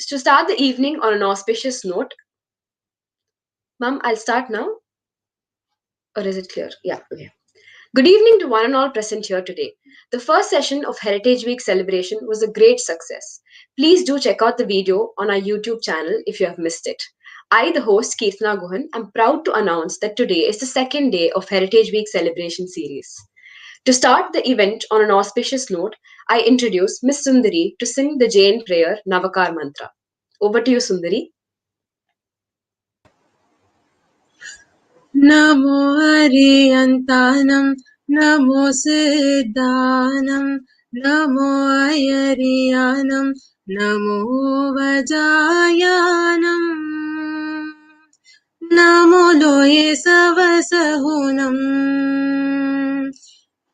To start the evening on an auspicious note, ma'am, I'll start now. Or is it clear? Yeah, okay. Good evening to one and all present here today. The first session of Heritage Week celebration was a great success. Please do check out the video on our YouTube channel if you have missed it. I, the host, Kirtana Guhan, am proud to announce that today is the second day of Heritage Week celebration series. To start the event on an auspicious note, I introduce Miss Sundari to sing the Jain prayer Navakar Mantra. Over to you, Sundari. नमो हरियन्तानं नमो सिद्धानं नमो अयरियानं नमो वजायानं नमो लोये सवसहुनं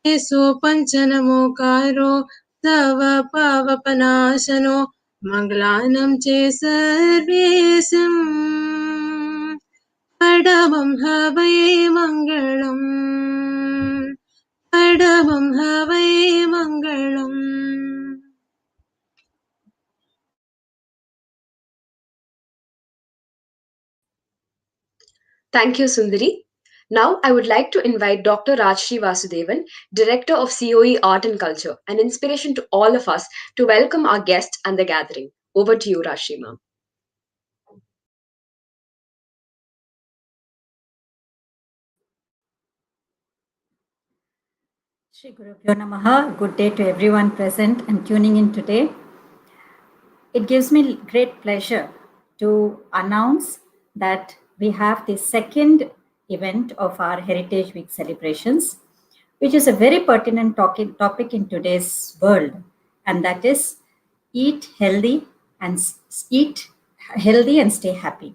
येसो पञ्चनमोकारो तव पावपनाशनो मङ्गलानं चे सर्वेशम् पडवं हवै मङ्गलम् पडवं हवै मङ्गलम्. Thank you, Sundari. Now, I would like to invite Dr. Rajshri Vasudevan, Director of COE-Art and Culture, an inspiration to all of us, to welcome our guests and the gathering. Over to you, Rajshri ma'am. Shri Gurubhyo Namaha. Good day to everyone present and tuning in today. It gives me great pleasure to announce that we have the second event of our Heritage Week celebrations, which is a very pertinent topic in today's world, and that is eat healthy and stay happy.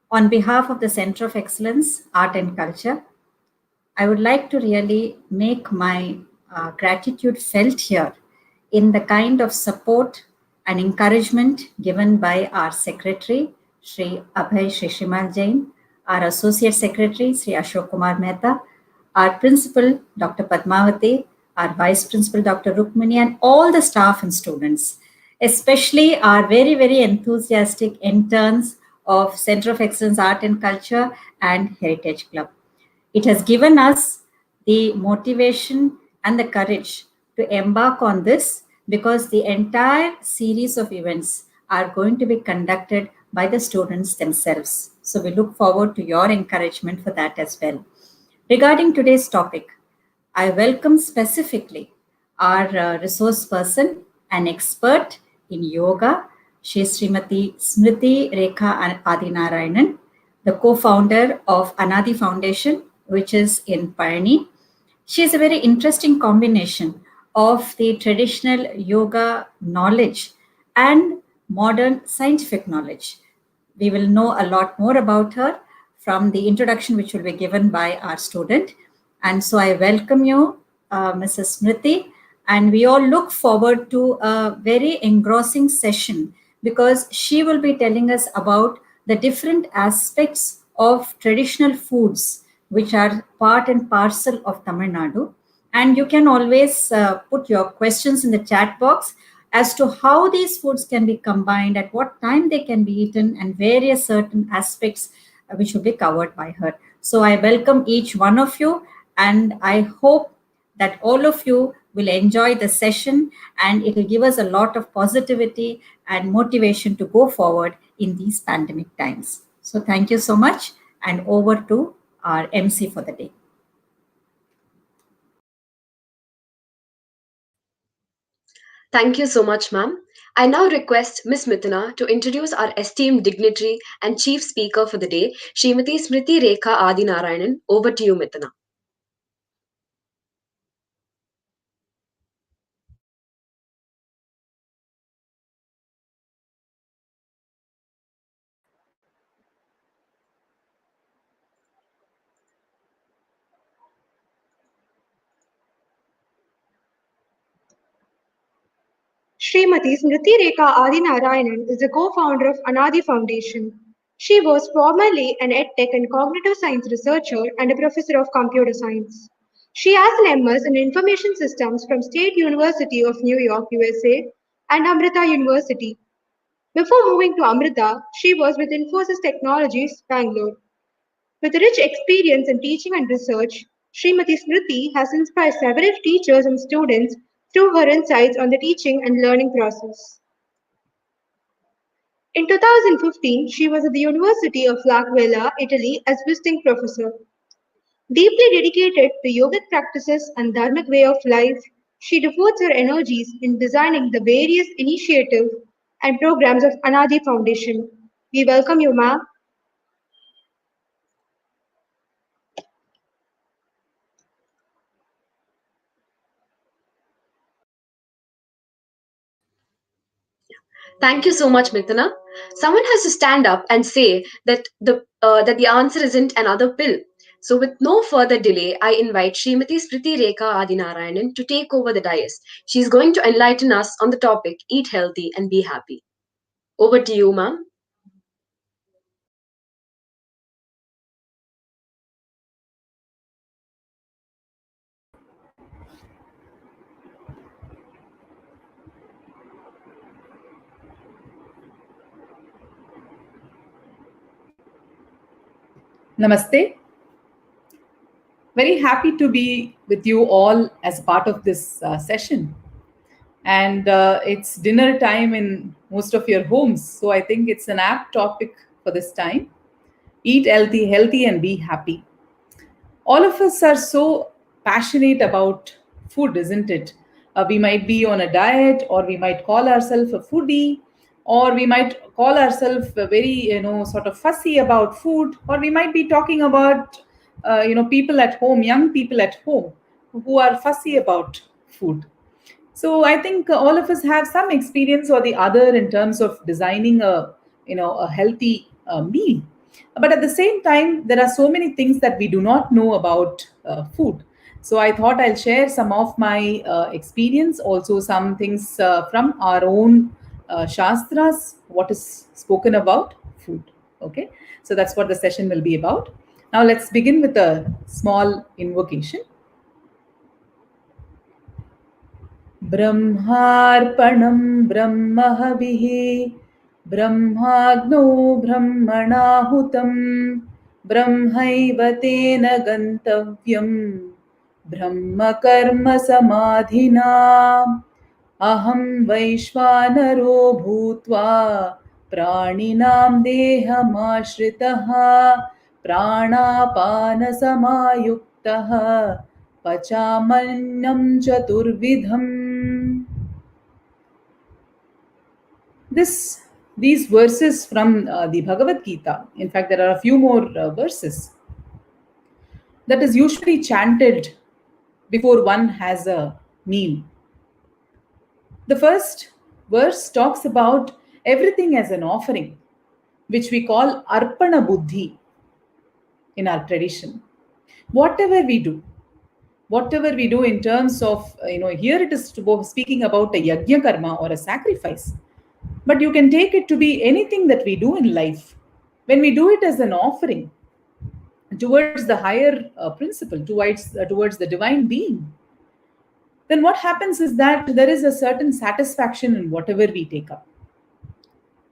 On behalf of the Center of Excellence, Art and Culture, I would like to really make my gratitude felt here in the kind of support and encouragement given by our Secretary, Sri Abhay Shishimal Jain, our Associate Secretary, Sri Ashok Kumar Mehta, our Principal, Dr. Padmavati, our Vice Principal, Dr. Rukmini, and all the staff and students, especially our very, very enthusiastic interns of Center of Excellence Art and Culture and Heritage Club. It has given us the motivation and the courage to embark on this because the entire series of events are going to be conducted by the students themselves. So we look forward to your encouragement for that as well. Regarding today's topic, I welcome specifically our resource person, an expert in yoga, Shri Srimati Smriti Rekha Adinarayanan, the co-founder of Anadi Foundation, which is in Payani. She is a very interesting combination of the traditional yoga knowledge and modern scientific knowledge. We will know a lot more about her from the introduction which will be given by our student. And so I welcome you, Mrs. Smriti, and we all look forward to a very engrossing session because she will be telling us about the different aspects of traditional foods which are part and parcel of Tamil Nadu. And you can always put your questions in the chat box as to how these foods can be combined, at what time they can be eaten, and various certain aspects which will be covered by her. So I welcome each one of you, and I hope that all of you will enjoy the session and it will give us a lot of positivity and motivation to go forward in these pandemic times. So thank you so much, and over to our MC for the day. Thank you so much, ma'am. I now request Ms. Mithuna to introduce our esteemed dignitary and chief speaker for the day, Srimati Smriti Rekha Adinarayanan. Over to you, Mithuna. Srimati Smriti Rekha Adinarayanan is the co-founder of Anadi Foundation. She was formerly an EdTech and cognitive science researcher and a professor of computer science. She has an MS in Information Systems from State University of New York, USA, and Amrita University. Before moving to Amrita, she was with Infosys Technologies, Bangalore. With a rich experience in teaching and research, Srimati Smriti has inspired several teachers and students through her insights on the teaching and learning process. In 2015, she was at the University of L'Aquila, Italy, as visiting professor. Deeply dedicated to yogic practices and dharmic way of life, she devotes her energies in designing the various initiatives and programs of Anadi Foundation. We welcome you, ma'am. Thank you so much, Mithuna. Someone has to stand up and say that the answer isn't another pill. So, with no further delay, I invite Srimati Spriti Rekha Adinarayanan to take over the dais. She's going to enlighten us on the topic Eat Healthy and Be Happy. Over to you, ma'am. Namaste. Very happy to be with you all as part of this session. And it's dinner time in most of your homes. So I think it's an apt topic for this time. Eat healthy, and be happy. All of us are so passionate about food, isn't it? We might be on a diet, or we might call ourselves a foodie, or we might call ourselves very, sort of fussy about food, or we might be talking about, people at home, young people at home who are fussy about food. So I think all of us have some experience or the other in terms of designing a healthy meal. But at the same time, there are so many things that we do not know about food. So I thought I'll share some of my experience, also some things from our own shastras, what is spoken about food. Okay, so that's what the session will be about. Now let's begin with a small invocation. ब्रह्मार्पणं ब्रह्महविः ब्रह्माग्नौ ब्रह्मणाहुतं ब्रह्मैव तेन गन्तव्यं ब्रह्मकर्म समाधिना अहं वैश्वानरो भूत्वा प्राणिनां देहमाश्रितः प्राणापानसमायुक्तः पचामन्नं चतुर्विधम्. These verses from the Bhagavad Gita, in fact, there are a few more verses that is usually chanted before one has a meal. The first verse talks about everything as an offering, which we call Arpana Buddhi in our tradition. Whatever we do in terms of, here it is speaking about a yajna karma or a sacrifice, but you can take it to be anything that we do in life. When we do it as an offering towards the higher principle, towards the divine being, then what happens is that there is a certain satisfaction in whatever we take up.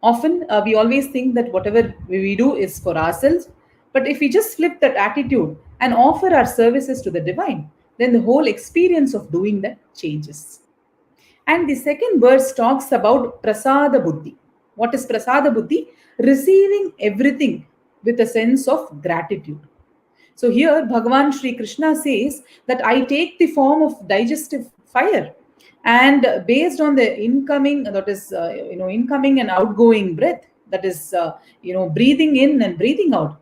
Often we always think that whatever we do is for ourselves, but if we just flip that attitude and offer our services to the divine, then the whole experience of doing that changes. And the second verse talks about prasada buddhi. What is prasada buddhi? Receiving everything with a sense of gratitude. So here Bhagavan Sri Krishna says that I take the form of digestive fire, and based on the incoming, that is incoming and outgoing breath, that is breathing in and breathing out,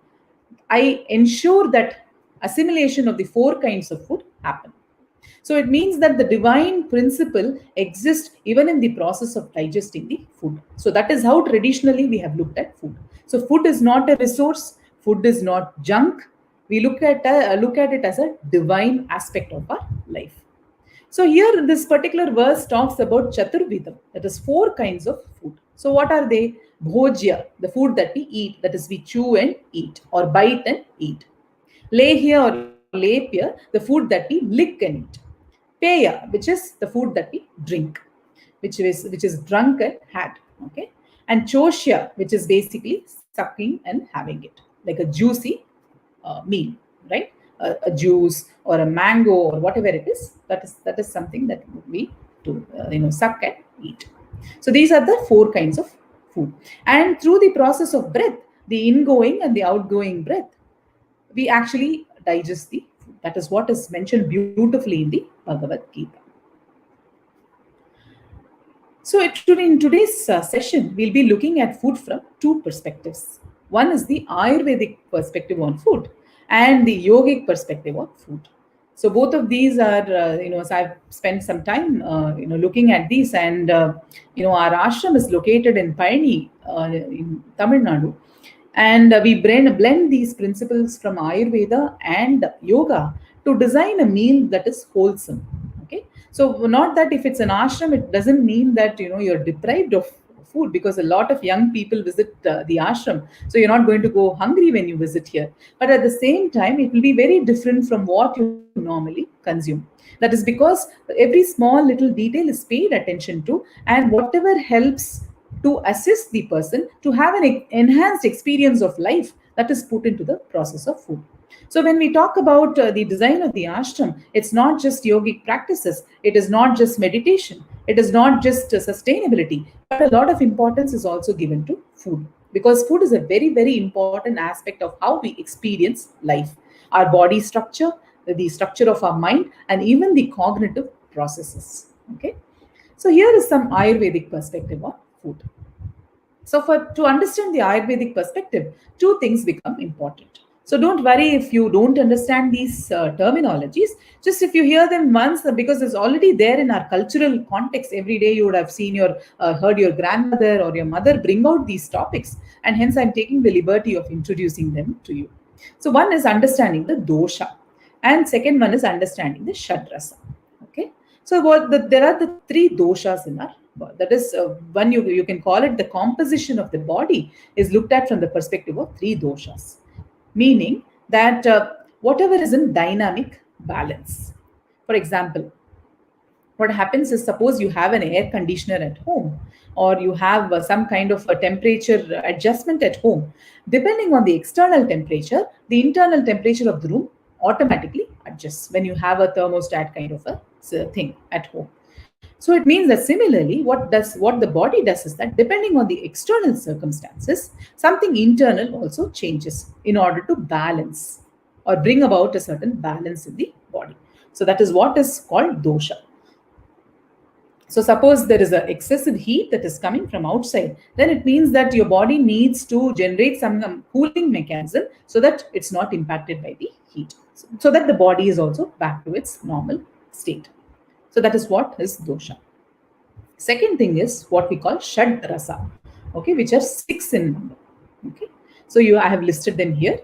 I ensure that assimilation of the four kinds of food happen. So it means that the divine principle exists even in the process of digesting the food. So that is how traditionally we have looked at food. So food is not a resource, food is not junk. We look at it as a divine aspect of our life. So here this particular verse talks about chaturvidam, that is four kinds of food. So what are they? Bhojya, the food that we eat, that is we chew and eat or bite and eat. Lehya or lepya, the food that we lick and eat. Peya, which is the food that we drink, which is drunk and had. Okay. and chosya, which is basically sucking and having it, like a juicy meal, right? A juice or a mango or whatever it is. That is something that we do, suck and eat. So these are the four kinds of food. And through the process of breath, the ingoing and the outgoing breath, we actually digest the food. That is what is mentioned beautifully in the Bhagavad Gita. So, in today's session, we'll be looking at food from two perspectives. One is the Ayurvedic perspective on food, and the yogic perspective on food. So, both of these are, so I've spent some time, looking at these, and our ashram is located in Payani, in Tamil Nadu, and we blend these principles from Ayurveda and yoga to design a meal that is wholesome. Okay, so not that if it's an ashram, it doesn't mean that you're deprived of food, because a lot of young people visit the ashram, so you're not going to go hungry when you visit here. But at the same time, it will be very different from what you normally consume. That is because every small little detail is paid attention to, and whatever helps to assist the person to have an enhanced experience of life, that is put into the process of food. So when we talk about the design of the ashram, it's not just yogic practices, it is not just meditation, it is not just sustainability, but a lot of importance is also given to food, because food is a very, very important aspect of how we experience life, our body structure, the structure of our mind, and even the cognitive processes. Okay, so here is some Ayurvedic perspective on food. So to understand the Ayurvedic perspective, two things become important. So don't worry if you don't understand these terminologies. Just if you hear them once, because it's already there in our cultural context, every day you would have seen heard your grandmother or your mother bring out these topics, and hence I'm taking the liberty of introducing them to you. So one is understanding the dosha, and second one is understanding the shadrasa. Okay, so there are the three doshas in our body. That is one, you can call it the composition of the body is looked at from the perspective of three doshas, meaning that whatever is in dynamic balance. For example, what happens is, suppose you have an air conditioner at home, or you have some kind of a temperature adjustment at home. Depending on the external temperature, the internal temperature of the room automatically adjusts when you have a thermostat kind of a thing at home. So it means that similarly, what the body does is that depending on the external circumstances, something internal also changes in order to balance or bring about a certain balance in the body. So that is what is called dosha. So suppose there is an excessive heat that is coming from outside, then it means that your body needs to generate some cooling mechanism so that it's not impacted by the heat, so that the body is also back to its normal state. So that is what is dosha. Second thing is what we call shad rasa, okay, which are 6 in number. Okay, so I have listed them here: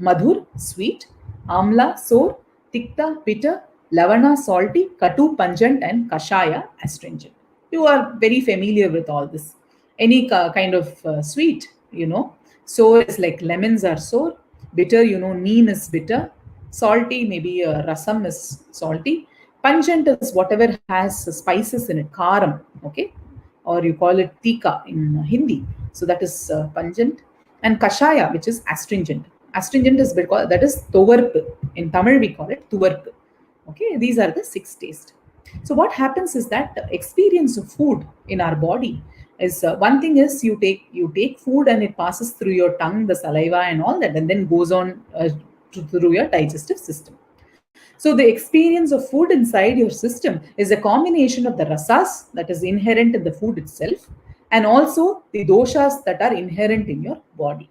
madhur, sweet; amla, sour; tikta, bitter; lavana, salty; katu, pungent; and kashaya, astringent. You are very familiar with all this. Any kind of sweet, sour is like lemons are sour; bitter, neem is bitter; salty, maybe rasam is salty; pungent is whatever has spices in it, karam, okay, or you call it tika in Hindi. So that is pungent. And kashaya, which is astringent. Astringent is because that is tovarpu. In Tamil, we call it tuvarpu. Okay, these are the 6 tastes. So what happens is that the experience of food in our body is one thing is you take food and it passes through your tongue, the saliva and all that, and then goes on through your digestive system. So the experience of food inside your system is a combination of the rasas that is inherent in the food itself, and also the doshas that are inherent in your body.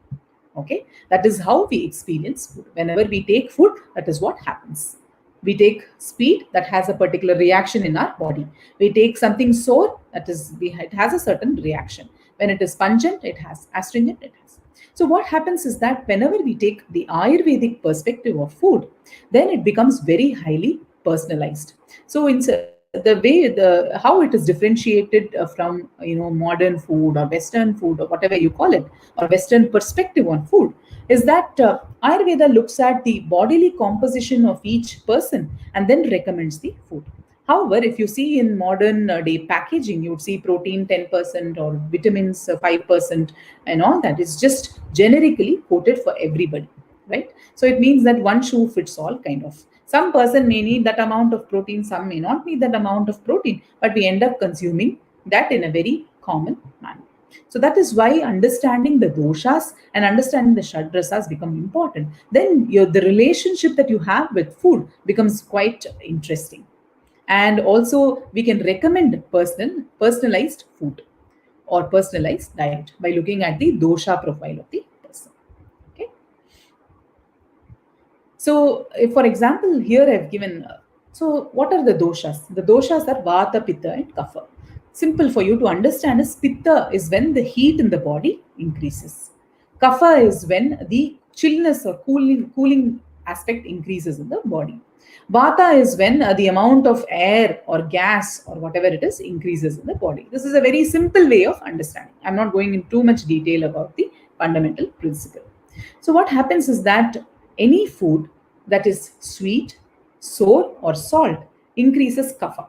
Okay, that is how we experience food. Whenever we take food, that is what happens. We take sweet, that has a particular reaction in our body. We take something sour, it has a certain reaction. When it is pungent, it has; astringent, it has. So what happens is that whenever we take the Ayurvedic perspective of food, then it becomes very highly personalized. So in the way how it is differentiated from modern food or Western food or whatever you call it, or Western perspective on food, is that Ayurveda looks at the bodily composition of each person and then recommends the food. However, if you see in modern day packaging, you would see protein 10% or vitamins 5% and all that. It's just generically quoted for everybody, right? So it means that one shoe fits all, kind of. Some person may need that amount of protein, some may not need that amount of protein, but we end up consuming that in a very common manner. So that is why understanding the doshas and understanding the shadrasas become important. Then the relationship that you have with food becomes quite interesting. And also we can recommend personalized food or personalized diet by looking at the dosha profile of the person. Okay. So, for example, here I've given. So, what are the doshas? The doshas are vata, pitta, and kapha. Simple for you to understand is pitta is when the heat in the body increases. Kapha is when the chillness or cooling aspect increases in the body. Vata is when the amount of air or gas or whatever it is increases in the body. This is a very simple way of understanding. I'm not going into too much detail about the fundamental principle. So, what happens is that any food that is sweet, sour, or salt increases kapha,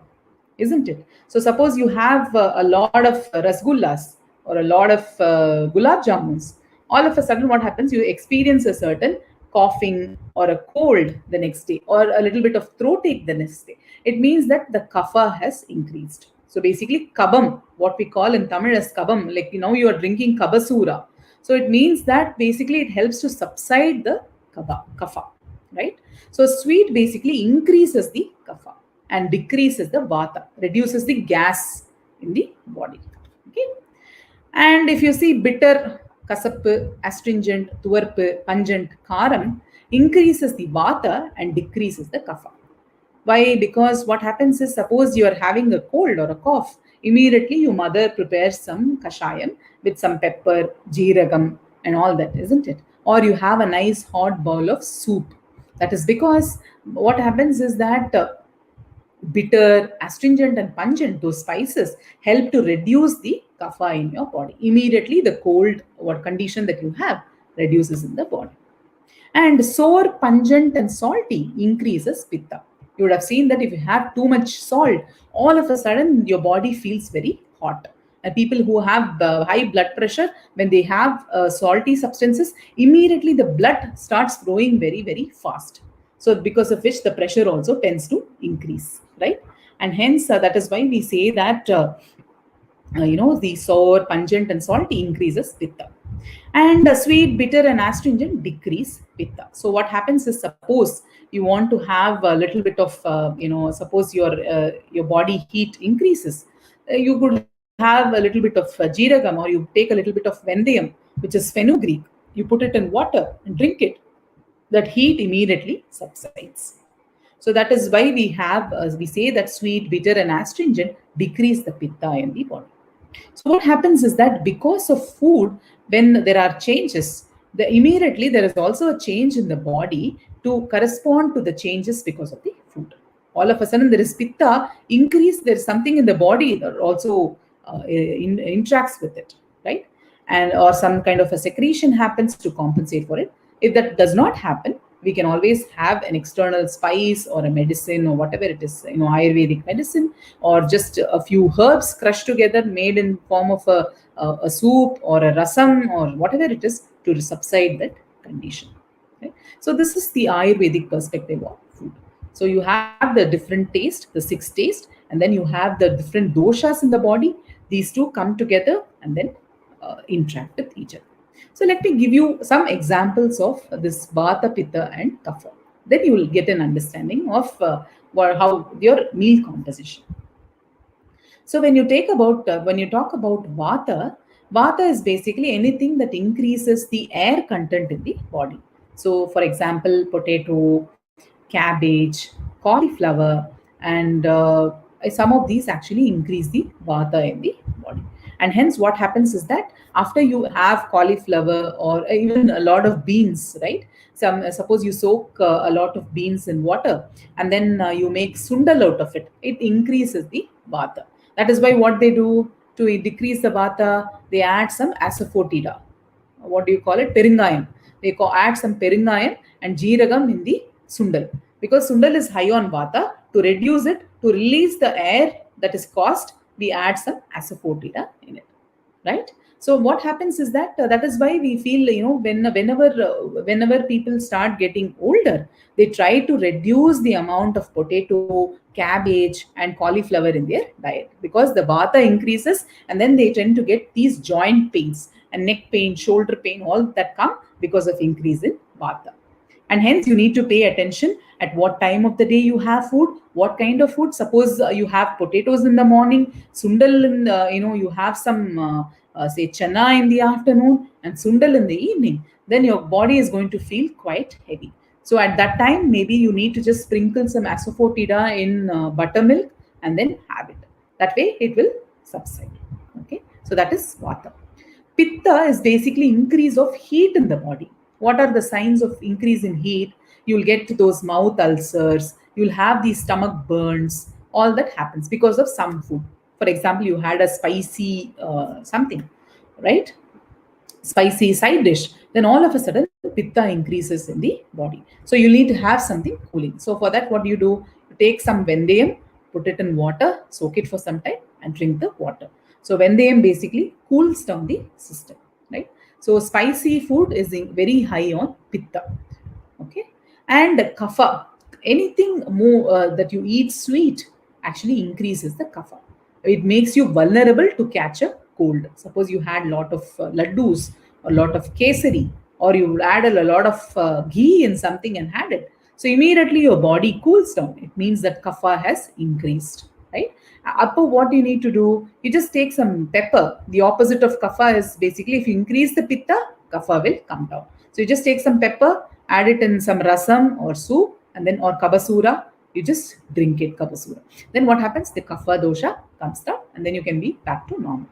isn't it? So, suppose you have a lot of rasgullas or a lot of gulab jamuns, all of a sudden, what happens? You experience a certain coughing or a cold the next day, or a little bit of throat ache the next day. It means that the kapha has increased. So, basically, kabam, what we call in Tamil as kabam, like you are drinking kabasura. So it means that basically it helps to subside the kapha, right? So sweet basically increases the kapha and decreases the vata, reduces the gas in the body. Okay. And if you see bitter, kasappu, astringent, tuvarpu, pungent, karam increases the vata and decreases the kapha. Why? Because what happens is, suppose you are having a cold or a cough, immediately your mother prepares some kashayam with some pepper, jeeragam, and all that, isn't it? Or you have a nice hot bowl of soup. That is because what happens is that bitter, astringent, and pungent, those spices help to reduce the kapha in your body. Immediately, the cold or condition that you have reduces in the body. And sour, pungent, and salty increases pitta. You would have seen that if you have too much salt, all of a sudden your body feels very hot. And people who have high blood pressure, when they have salty substances, immediately the blood starts flowing very, very fast. So, because of which the pressure also tends to increase, right? And hence, that is why we say that the sour, pungent, and salty increases pitta, and sweet, bitter, and astringent decrease pitta. So what happens is, suppose you want to have a little bit of suppose your body heat increases, you could have a little bit of jeeragam, or you take a little bit of vendayam, which is fenugreek, you put it in water and drink it. That heat immediately subsides. So that is why we say that sweet, bitter, and astringent decrease the pitta in the body. So what happens is that because of food, when there are changes, immediately there is also a change in the body to correspond to the changes because of the food. All of a sudden there is pitta increase. There is something in the body that also interacts with it, right? And or some kind of a secretion happens to compensate for it. If that does not happen, we can always have an external spice or a medicine or whatever it is, Ayurvedic medicine, or just a few herbs crushed together, made in form of a soup or a rasam or whatever it is, to subside that condition. Okay? So this is the Ayurvedic perspective of food. So you have the different taste, the six taste, and then you have the different doshas in the body. These two come together and then interact with each other. So let me give you some examples of this vata, pitta, and kapha. Then you will get an understanding of how your meal composition. So when you talk about vata is basically anything that increases the air content in the body. So, for example, potato, cabbage, cauliflower, and some of these actually increase the vata in the body. And hence, what happens is that after you have cauliflower or even a lot of beans, right? Suppose you soak a lot of beans in water, and then you make sundal out of it. It increases the vata. That is why what they do to decrease the vata, they add some asafoetida. What do you call it? Peringayam. Add some peringayam and jeeragam in the sundal, because sundal is high on vata. To reduce it, To release the air that is caused, we add some asafoetida in it, right? So what happens is that that is why we feel, whenever people start getting older, they try to reduce the amount of potato, cabbage and cauliflower in their diet, because the vata increases, and then they tend to get these joint pains and neck pain, shoulder pain, all that come because of increase in vata. And hence you need to pay attention at what time of the day you have food, what kind of food. Suppose you have potatoes in the morning, sundal in the, you have some say chana in the afternoon and sundal in the evening, then your body is going to feel quite heavy. So at that time, maybe you need to just sprinkle some asafoetida in buttermilk and then have it. That way it will subside. Okay, so that is vata. Pitta is basically increase of heat in the body. What are the signs of increase in heat? You'll get those mouth ulcers, you'll have these stomach burns, all that happens because of some food. For example, you had a spicy something, right? Spicy side dish, then all of a sudden pitta increases in the body. So you need to have something cooling. So for that, what do? You take some vendayam, put it in water, soak it for some time, and drink the water. So vendayam basically cools down the system, right? So spicy food is very high on pitta. Okay, and kapha, anything more that you eat sweet actually increases the kapha. It makes you vulnerable to catch a cold. Suppose you had a lot of laddus or a lot of kesari, or you added a lot of ghee in something and had it, so immediately your body cools down. It means that kapha has increased, right? Upper, what you need to do, you just take some pepper. The opposite of kapha is basically, if you increase the pitta, kapha will come down. So you just take some pepper, add it in some rasam or soup, and then, or kabasura, you just drink it, kabasura. Then what happens? The kapha dosha comes down, and then you can be back to normal.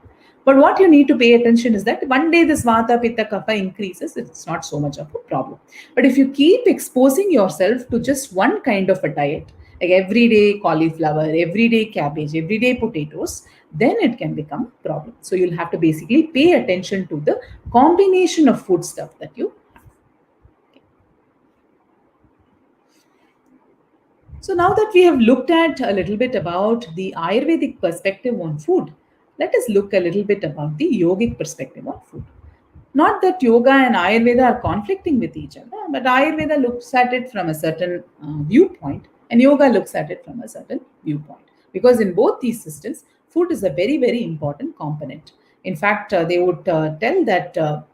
But what you need to pay attention is that one day this vata, pitta, kapha increases, it's not so much of a problem. But if you keep exposing yourself to just one kind of a diet, like everyday cauliflower, everyday cabbage, everyday potatoes, then it can become a problem. So you'll have to basically pay attention to the combination of food stuff that you have. So now that we have looked at a little bit about the Ayurvedic perspective on food, let us look a little bit about the yogic perspective on food. Not that yoga and Ayurveda are conflicting with each other, but Ayurveda looks at it from a certain viewpoint, and yoga looks at it from a certain viewpoint. Because in both these systems, food is a very, very important component. In fact, they would tell that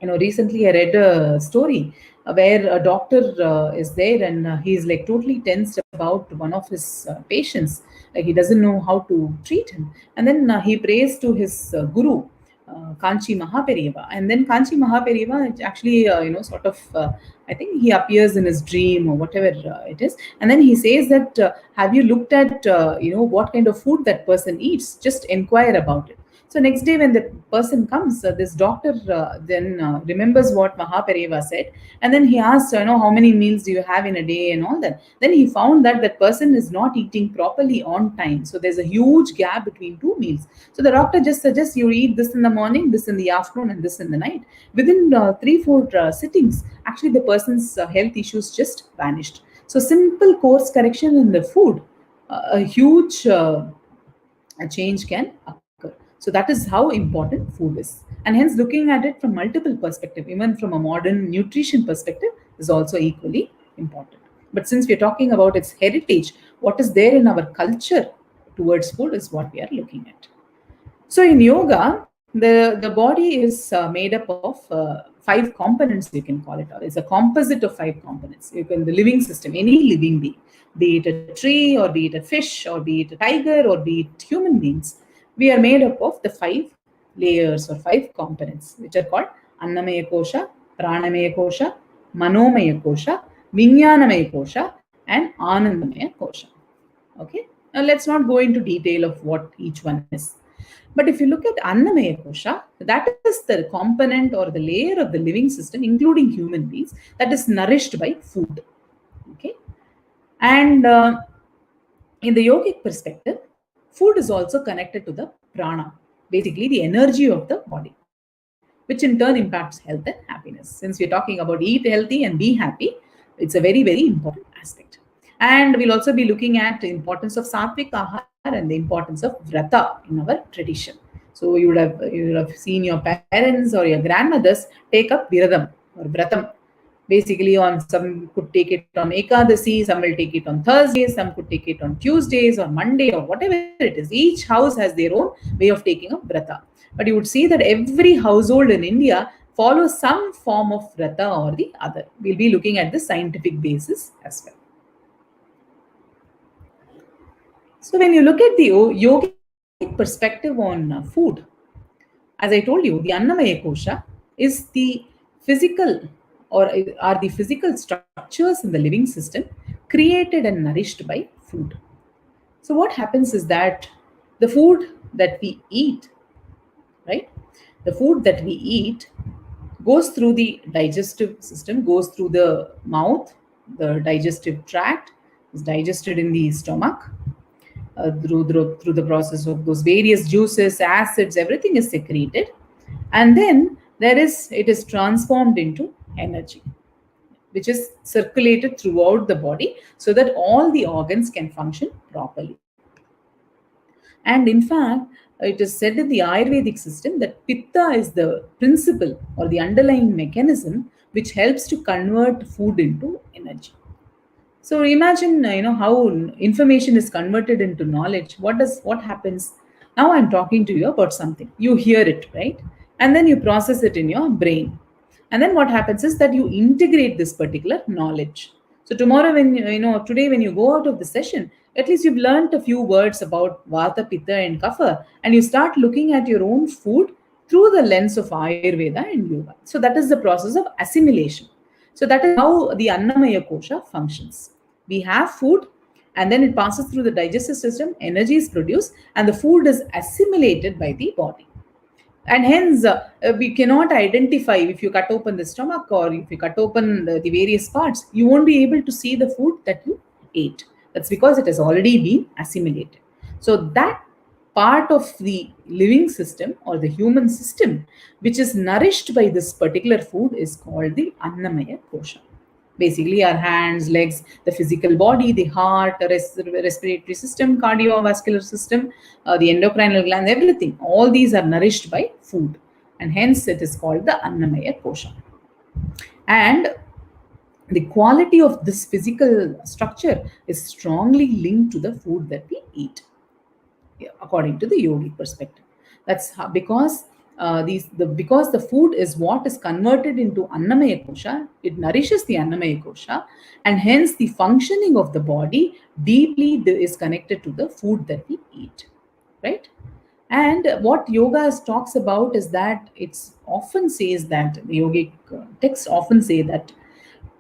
recently I read a story where a doctor is there, and he's like totally tensed about one of his patients. Like he doesn't know how to treat him. And then he prays to his guru, Kanchi Mahaperiyava. And then Kanchi Mahaperiyava actually, sort of, I think he appears in his dream or whatever it is. And then he says that, have you looked at, what kind of food that person eats? Just inquire about it. So next day when the person comes, this doctor then remembers what Mahaperiyava said, and then he asks, how many meals do you have in a day and all that. Then he found that that person is not eating properly on time. So there's a huge gap between two meals. So the doctor just suggests you eat this in the morning, this in the afternoon, and this in the night. Within 3-4 sittings, actually the person's health issues just vanished. So simple course correction in the food, a huge change can occur. So that is how important food is. And hence looking at it from multiple perspectives, even from a modern nutrition perspective, is also equally important. But since we're talking about its heritage, what is there in our culture towards food is what we are looking at. So in yoga, the body is made up of 5 components, you can call it. It's a composite of 5 components. You can, the living system, any living being, be it a tree or be it a fish or be it a tiger or be it human beings, we are made up of the 5 layers or 5 components, which are called Annamaya Kosha, Pranamaya Kosha, Manomaya Kosha, Vinyanamaya Kosha, and Anandamaya Kosha. Okay, now let's not go into detail of what each one is. But if you look at Annamaya Kosha, that is the component or the layer of the living system, including human beings, that is nourished by food. Okay, and in the yogic perspective, food is also connected to the prana, basically the energy of the body, which in turn impacts health and happiness. Since we're talking about eat healthy and be happy, it's a very, very important aspect. And we'll also be looking at the importance of sattvic ahar and the importance of vrata in our tradition. So you would have seen your parents or your grandmothers take up viradam or vratam. Basically, on some could take it on Ekadasi, some will take it on Thursdays, some could take it on Tuesdays or Monday or whatever it is. Each house has their own way of taking up vrata. But you would see that every household in India follows some form of vrata or the other. We'll be looking at the scientific basis as well. So when you look at the yogic perspective on food, as I told you, the Annamaya Kosha is the physical or are the physical structures in the living system created and nourished by food. So what happens is that the food that we eat, right? The food that we eat goes through the digestive system, goes through the mouth, the digestive tract, is digested in the stomach, through the process of those various juices, acids, everything is secreted, and then it is transformed into energy, which is circulated throughout the body so that all the organs can function properly. And in fact, it is said in the Ayurvedic system that pitta is the principle or the underlying mechanism which helps to convert food into energy. So imagine, how information is converted into knowledge. What happens? Now I'm talking to you about something. You hear it, right? And then you process it in your brain. And then what happens is that you integrate this particular knowledge. So tomorrow, today when you go out of the session, at least you've learned a few words about Vata, Pitta, and Kapha, and you start looking at your own food through the lens of Ayurveda and Yoga. So that is the process of assimilation. So that is how the Annamaya Kosha functions. We have food, and then it passes through the digestive system, energy is produced, and the food is assimilated by the body. And hence, we cannot identify if you cut open the stomach or if you cut open the various parts, you won't be able to see the food that you ate. That's because it has already been assimilated. So that part of the living system or the human system which is nourished by this particular food is called the Annamaya Kosha. Basically, our hands, legs, the physical body, the heart, the respiratory system, cardiovascular system, the endocrinal glands, everything, all these are nourished by food. And hence it is called the Annamaya Kosha. And the quality of this physical structure is strongly linked to the food that we eat, according to the yogic perspective. That's how, because because the food is what is converted into Annamaya Kosha, it nourishes the Annamaya Kosha, and hence the functioning of the body deeply is connected to the food that we eat, right? And what yoga talks about is that it's often says that the yogic texts often say that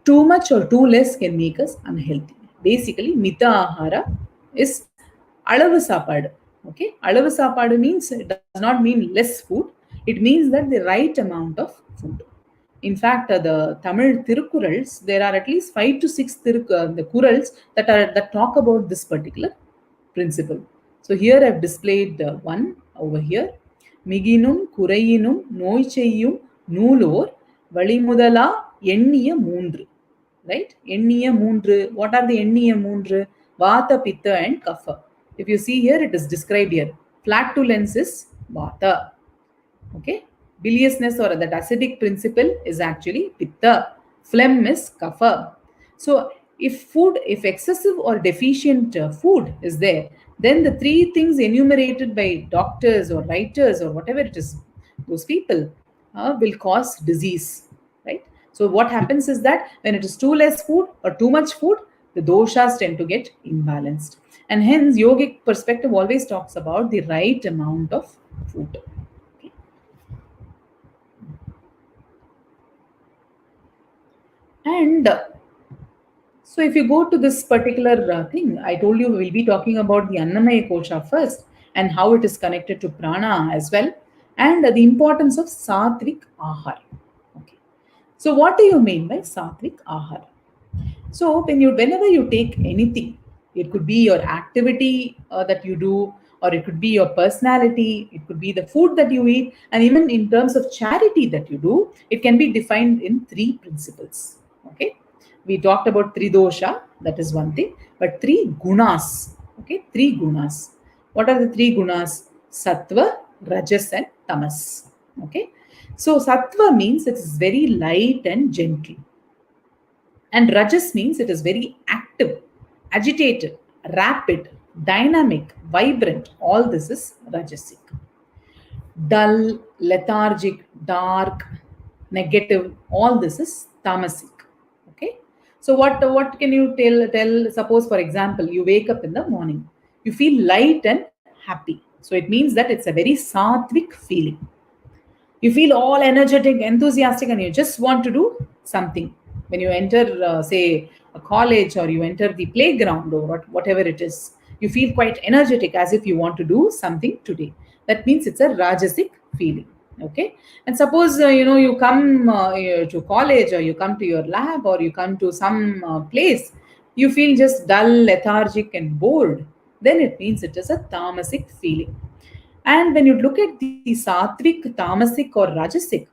too much or too less can make us unhealthy. Basically, mita ahara is அளவு சாப்பாடு. Okay, அளவு சாப்பாடு means it does not mean less food. It means that the right amount of food. In fact, the Tamil Tirukkurals, there are at least 5 to 6 the Kurals that talk about this particular principle. So here I've displayed one over here. மிகினும் குறையினும் நோய் செய்யும் நூலோர் வழிமுதலா எண்ணிய மூன்று. Right? எண்ணிய மூன்று. What are the எண்ணிய மூன்று? Vata, Pitta, and Kapha. If you see here, it is described here. Flatulence is Vata. Okay. Biliousness or that acidic principle is actually Pitta. Phlegm is Kapha. So if excessive or deficient food is there, then the three things enumerated by doctors or writers or whatever it is, those people will cause disease, right? So what happens is that when it is too less food or too much food, the doshas tend to get imbalanced. And hence, yogic perspective always talks about the right amount of food. Okay. And so if you go to this particular thing, I told you we'll be talking about the Annamaya Kosha first and how it is connected to prana as well, and the importance of sattvic ahar. Okay. So what do you mean by sattvic ahar? So whenever you take anything, it could be your activity that you do, or it could be your personality, it could be the food that you eat, and even in terms of charity that you do, it can be defined in 3 principles. Okay. We talked about tridosha, that is one thing, but three gunas. Okay, three gunas. What are the three gunas? Sattva, Rajas, and Tamas. Okay, so Sattva means it is very light and gentle, and Rajas means it is very active, agitated, rapid, dynamic, vibrant. All this is Rajasic. Dull, lethargic, dark, negative, all this is tamasic. Okay. So what can you tell? Suppose, for example, you wake up in the morning, you feel light and happy. So it means that it's a very sattvic feeling. You feel all energetic, enthusiastic, and you just want to do something. When you enter, say, a college, or you enter the playground, or whatever it is, you feel quite energetic, as if you want to do something today. That means it's a rajasic feeling. Okay. And suppose you come to college, or you come to your lab, or you come to some place, you feel just dull, lethargic, and bored, then it means it is a tamasic feeling. And when you look at the sattvic, tamasic, or rajasic,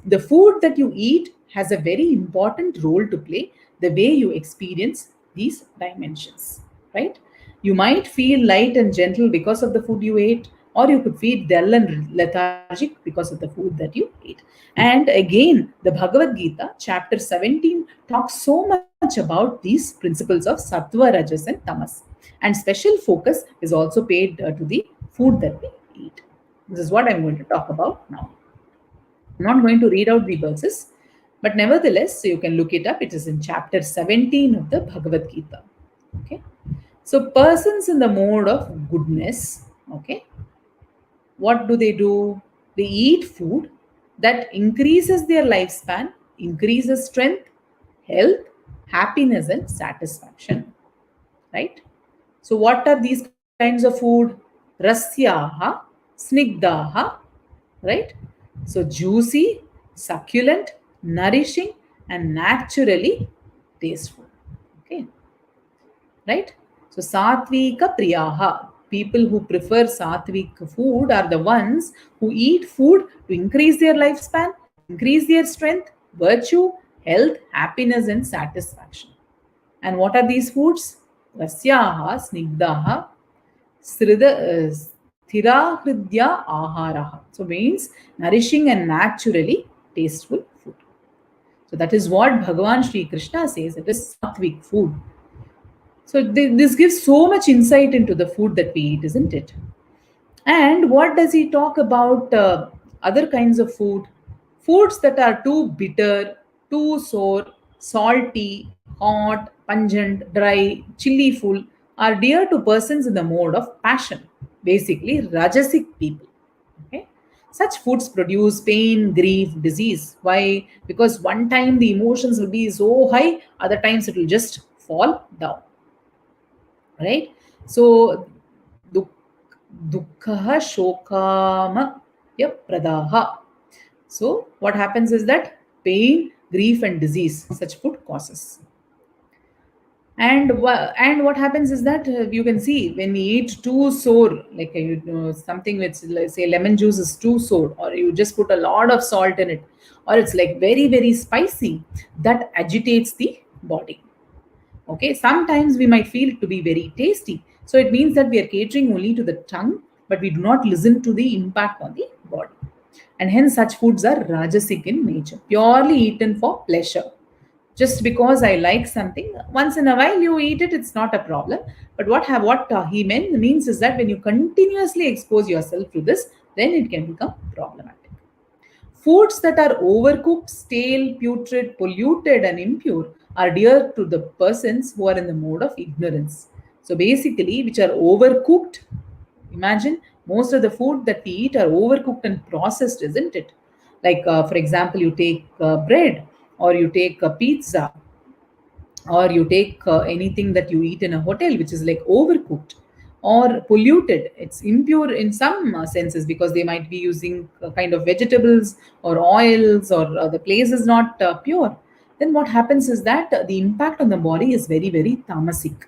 the food that you eat has a very important role to play the way you experience these dimensions, right? You might feel light and gentle because of the food you ate, or you could feel dull and lethargic because of the food that you ate. And again, the Bhagavad Gita, chapter 17, talks so much about these principles of sattva, rajas, and tamas. And special focus is also paid to the food that we eat. This is what I'm going to talk about now. I'm not going to read out the verses, but nevertheless, you can look it up. It is in chapter 17 of the Bhagavad Gita. Okay. So, persons in the mode of goodness, okay, what do? They eat food that increases their lifespan, increases strength, health, happiness, and satisfaction. Right? So, what are these kinds of food? Rasyaha, snigdaha, right? So, juicy, succulent, nourishing, and naturally tasteful. Okay, right? So, satvika priyaha, people who prefer sattvic food are the ones who eat food to increase their lifespan, increase their strength, virtue, health, happiness, and satisfaction. And what are these foods? Rasyaha, snigdaha, sthirahridya aharaha. So means nourishing and naturally tasteful food. So that is what Bhagavan Sri Krishna says. It is sattvic food. So this gives so much insight into the food that we eat, isn't it? And what does he talk about other kinds of food? Foods that are too bitter, too sour, salty, hot, pungent, dry, chilly full are dear to persons in the mode of passion, basically Rajasic people. Okay? Such foods produce pain, grief, disease. Why? Because one time the emotions will be so high, other times it will just fall down. Right? So, dukkha shokama pradaha. So, what happens is that pain, grief, and disease such food causes. And what happens is that you can see when we eat too sour, like something which, like, say, lemon juice is too sour, or you just put a lot of salt in it, or it's like very, very spicy, that agitates the body. Okay, sometimes we might feel it to be very tasty. So it means that we are catering only to the tongue, but we do not listen to the impact on the body. And hence, such foods are rajasic in nature, purely eaten for pleasure. Just because I like something, once in a while you eat it, it's not a problem. But what he means is that when you continuously expose yourself to this, then it can become problematic. Foods that are overcooked, stale, putrid, polluted, and impure are dear to the persons who are in the mode of ignorance. So basically, which are overcooked, imagine most of the food that we eat are overcooked and processed, isn't it? Like, for example, you take bread, or you take a pizza, or you take anything that you eat in a hotel, which is like overcooked or polluted. It's impure in some senses, because they might be using kind of vegetables or oils, or the place is not pure. Then what happens is that the impact on the body is very, very tamasic.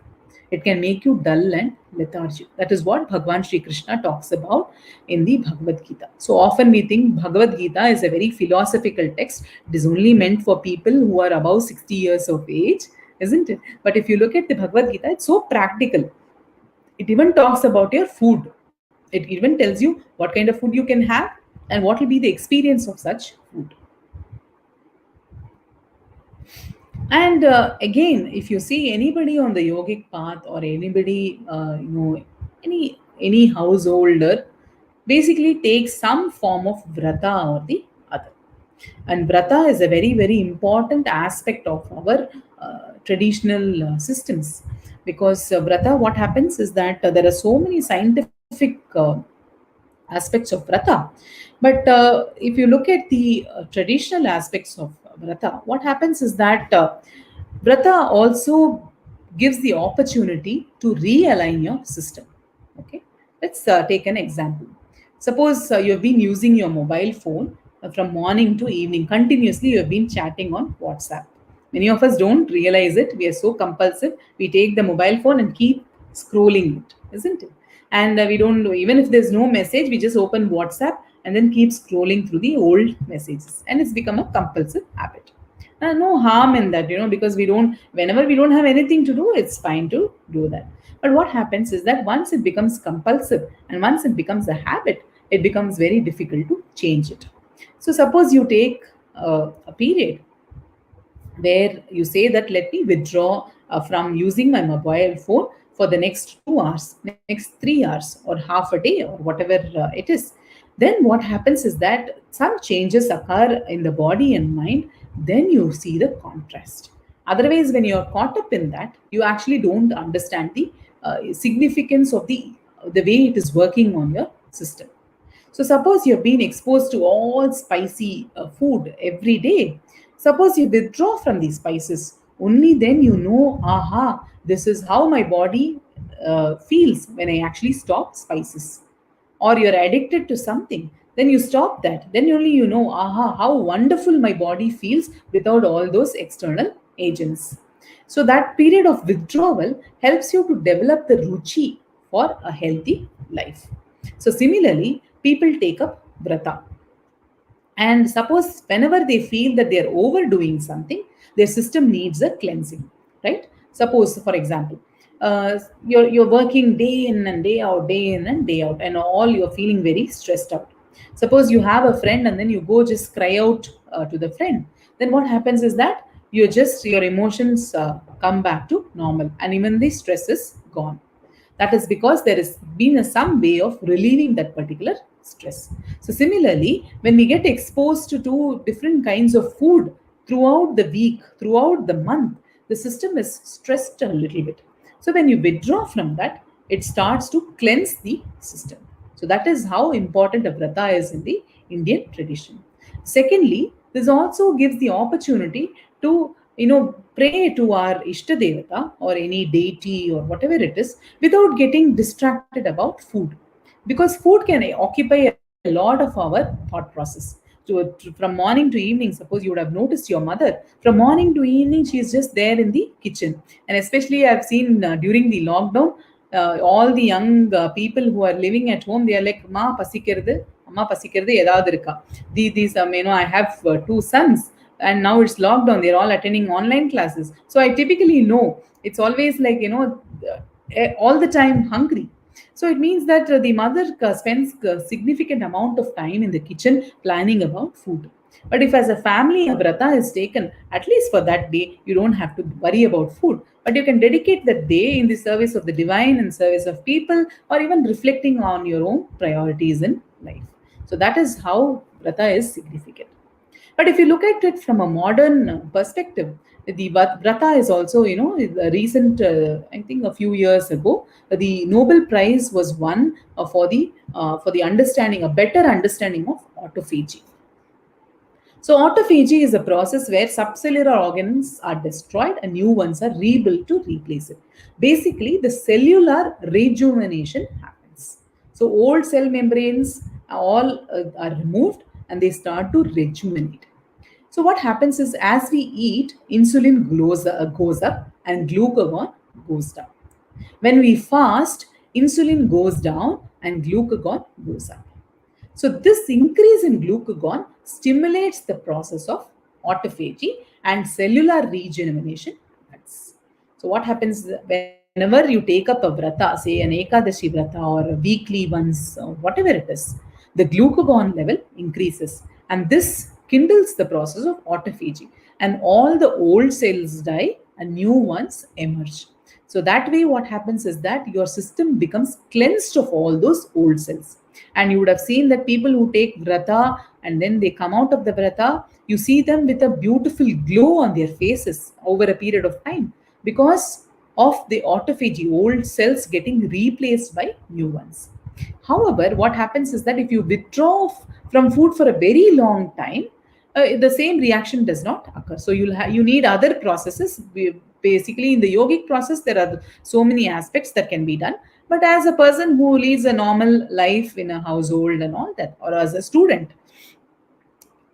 It can make you dull and lethargic. That is what Bhagwan Sri Krishna talks about in the Bhagavad Gita. So often we think Bhagavad Gita is a very philosophical text. It is only meant for people who are above 60 years of age, isn't it? But if you look at the Bhagavad Gita, it's so practical. It even talks about your food. It even tells you what kind of food you can have and what will be the experience of such food. And again, if you see anybody on the yogic path or anybody, any householder, basically takes some form of vrata or the other. And vrata is a very, very important aspect of our traditional systems, because vrata, what happens is that there are so many scientific aspects of vrata. But if you look at the traditional aspects of vrata, what happens is that vrata also gives the opportunity to realign your system. Okay, let's take an example. Suppose you have been using your mobile phone from morning to evening continuously. You have been chatting on WhatsApp. Many of us don't realize it. We are so compulsive. We take the mobile phone and keep scrolling it, isn't it? And we don't know, even if there's no message, we just open WhatsApp and then keep scrolling through the old messages, and it's become a compulsive habit. No harm in that, because whenever we don't have anything to do, it's fine to do that. But what happens is that once it becomes compulsive and once it becomes a habit, it becomes very difficult to change it. So suppose you take a period where you say that let me withdraw from using my mobile phone for the next 2 hours, next 3 hours, or half a day, or whatever it is. Then what happens is that some changes occur in the body and mind, then you see the contrast. Otherwise, when you're caught up in that, you actually don't understand the significance of the way it is working on your system. So suppose you've been exposed to all spicy food every day. Suppose you withdraw from these spices. Only then you know, aha, this is how my body feels when I actually stop spices. Or you're addicted to something, then you stop that. Then only you know, aha, how wonderful my body feels without all those external agents. So that period of withdrawal helps you to develop the ruchi for a healthy life. So similarly, people take up vrata. And suppose whenever they feel that they are overdoing something, their system needs a cleansing, right? Suppose, for example, you're working day in and day in and day out, and all you're feeling very stressed out. Suppose you have a friend and then you go just cry out to the friend. Then what happens is that your emotions come back to normal, and even the stress is gone. That is because there has been some way of relieving that particular stress. So similarly, when we get exposed to two different kinds of food throughout the week, throughout the month, the system is stressed a little bit. So when you withdraw from that, it starts to cleanse the system. So that is how important a vrata is in the Indian tradition. Secondly, this also gives the opportunity to pray to our Ishta Devata or any deity or whatever it is without getting distracted about food. Because food can occupy a lot of our thought process. From morning to evening, suppose you would have noticed your mother, from morning to evening, she is just there in the kitchen. And especially, I've seen during the lockdown, all the young people who are living at home, they are like, Ma pasikirdu, Amma pasikirdu, edavadu irukka. These, I have two sons, and now it's lockdown. They're all attending online classes. So I typically know it's always like, all the time hungry. So it means that the mother spends a significant amount of time in the kitchen planning about food. But if as a family a vrata is taken, at least for that day, you don't have to worry about food. But you can dedicate that day in the service of the divine and service of people, or even reflecting on your own priorities in life. So that is how vrata is significant. But if you look at it from a modern perspective, the Vrata is also, a recent, I think a few years ago, the Nobel Prize was won for the understanding, a better understanding of autophagy. So autophagy is a process where subcellular organs are destroyed and new ones are rebuilt to replace it. Basically, the cellular rejuvenation happens. So old cell membranes all are removed and they start to rejuvenate. So what happens is as we eat, insulin goes up and glucagon goes down. When we fast, insulin goes down and glucagon goes up. So this increase in glucagon stimulates the process of autophagy and cellular regeneration happens. So what happens whenever you take up a vrata, say an Ekadashi vrata or a weekly once, whatever it is, the glucagon level increases, and this kindles the process of autophagy, and all the old cells die and new ones emerge. So that way, what happens is that your system becomes cleansed of all those old cells. And you would have seen that people who take vrata and then they come out of the vrata, you see them with a beautiful glow on their faces over a period of time because of the autophagy, old cells getting replaced by new ones. However, what happens is that if you withdraw from food for a very long time, the same reaction does not occur. So you need other processes. Basically, in the yogic process, there are so many aspects that can be done. But as a person who leads a normal life in a household and all that, or as a student,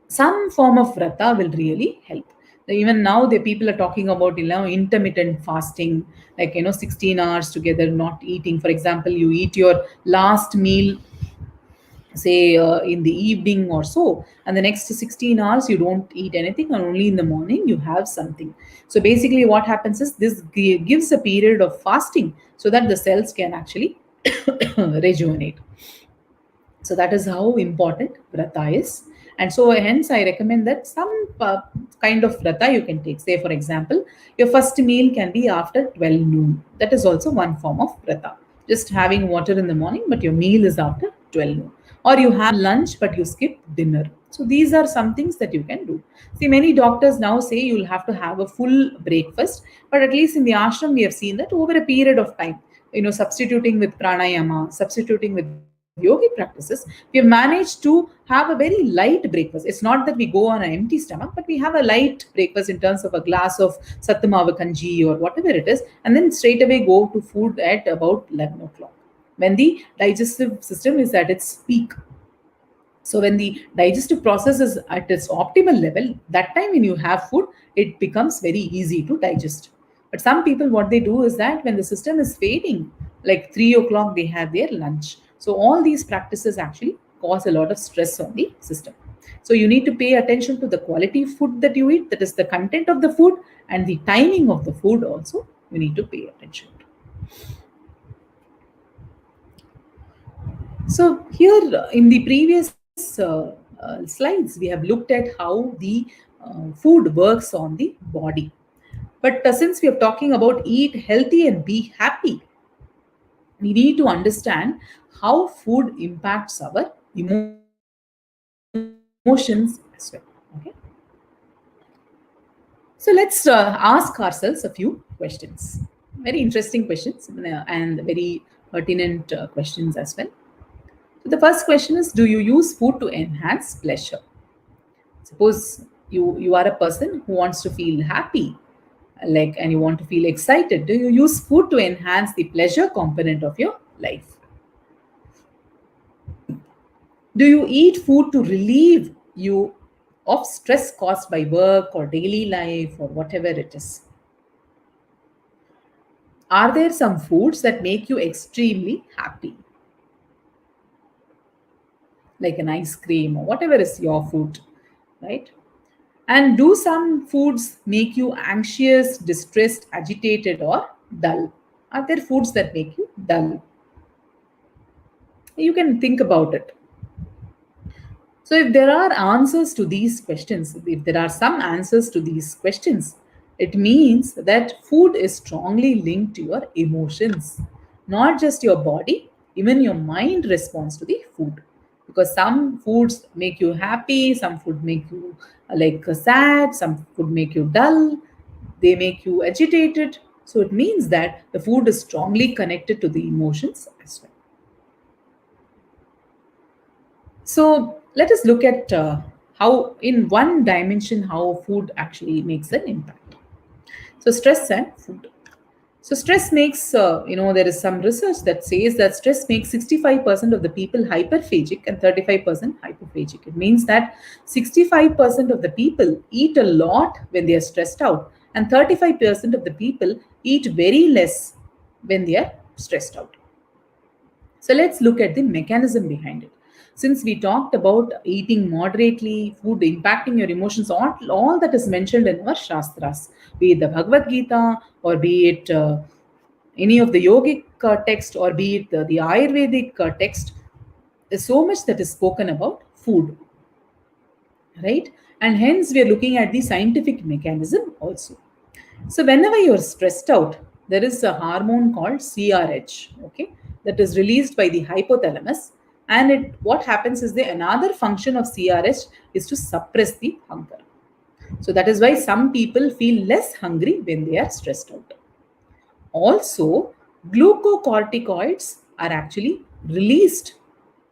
some form of vrata will really help. Even now, the people are talking about intermittent fasting, like 16 hours together, not eating. For example, you eat your last meal say in the evening or so, and the next 16 hours you don't eat anything, and only in the morning you have something. So basically what happens is this gives a period of fasting so that the cells can actually rejuvenate. So that is how important vrata is. And so hence I recommend that some kind of vrata you can take. Say for example, your first meal can be after 12 noon. That is also one form of vrata. Just having water in the morning, but your meal is after 12 noon. Or you have lunch, but you skip dinner. So these are some things that you can do. See, many doctors now say you'll have to have a full breakfast, but at least in the ashram, we have seen that over a period of time, substituting with pranayama, substituting with yogic practices, we have managed to have a very light breakfast. It's not that we go on an empty stomach, but we have a light breakfast in terms of a glass of sattamava kanji or whatever it is, and then straight away go to food at about 11 o'clock when the digestive system is at its peak. So when the digestive process is at its optimal level, that time when you have food, it becomes very easy to digest. But some people, what they do is that when the system is fading, like 3 o'clock, they have their lunch. So all these practices actually cause a lot of stress on the system. So you need to pay attention to the quality of food that you eat, that is the content of the food, and the timing of the food also you need to pay attention to. So here in the previous slides, we have looked at how the food works on the body. But since we are talking about eat healthy and be happy, we need to understand how food impacts our emotions as well. Okay. So let's ask ourselves a few questions. Very interesting questions and very pertinent questions as well. So the first question is, do you use food to enhance pleasure? Suppose you are a person who wants to feel happy, like, and you want to feel excited. Do you use food to enhance the pleasure component of your life? Do you eat food to relieve you of stress caused by work or daily life or whatever it is? Are there some foods that make you extremely happy? Like an ice cream or whatever is your food, right? And do some foods make you anxious, distressed, agitated, or dull? Are there foods that make you dull? You can think about it. So, if there are answers to these questions, if there are some answers to these questions, it means that food is strongly linked to your emotions, not just your body, even your mind responds to the food. Because some foods make you happy, some food make you sad, some food make you dull, they make you agitated. So, it means that the food is strongly connected to the emotions as well. So let us look at how, in one dimension, how food actually makes an impact. So stress and food. So stress makes, there is some research that says that stress makes 65% of the people hyperphagic and 35% hypophagic. It means that 65% of the people eat a lot when they are stressed out, and 35% of the people eat very less when they are stressed out. So let's look at the mechanism behind it. Since we talked about eating moderately, food impacting your emotions, all that is mentioned in our Shastras, be it the Bhagavad Gita or be it any of the yogic text or be it the Ayurvedic text, there's so much that is spoken about food, right? And hence we are looking at the scientific mechanism also. So whenever you're stressed out, there is a hormone called CRH, okay, that is released by the hypothalamus. And what happens is the another function of CRH is to suppress the hunger. So that is why some people feel less hungry when they are stressed out. Also, glucocorticoids are actually released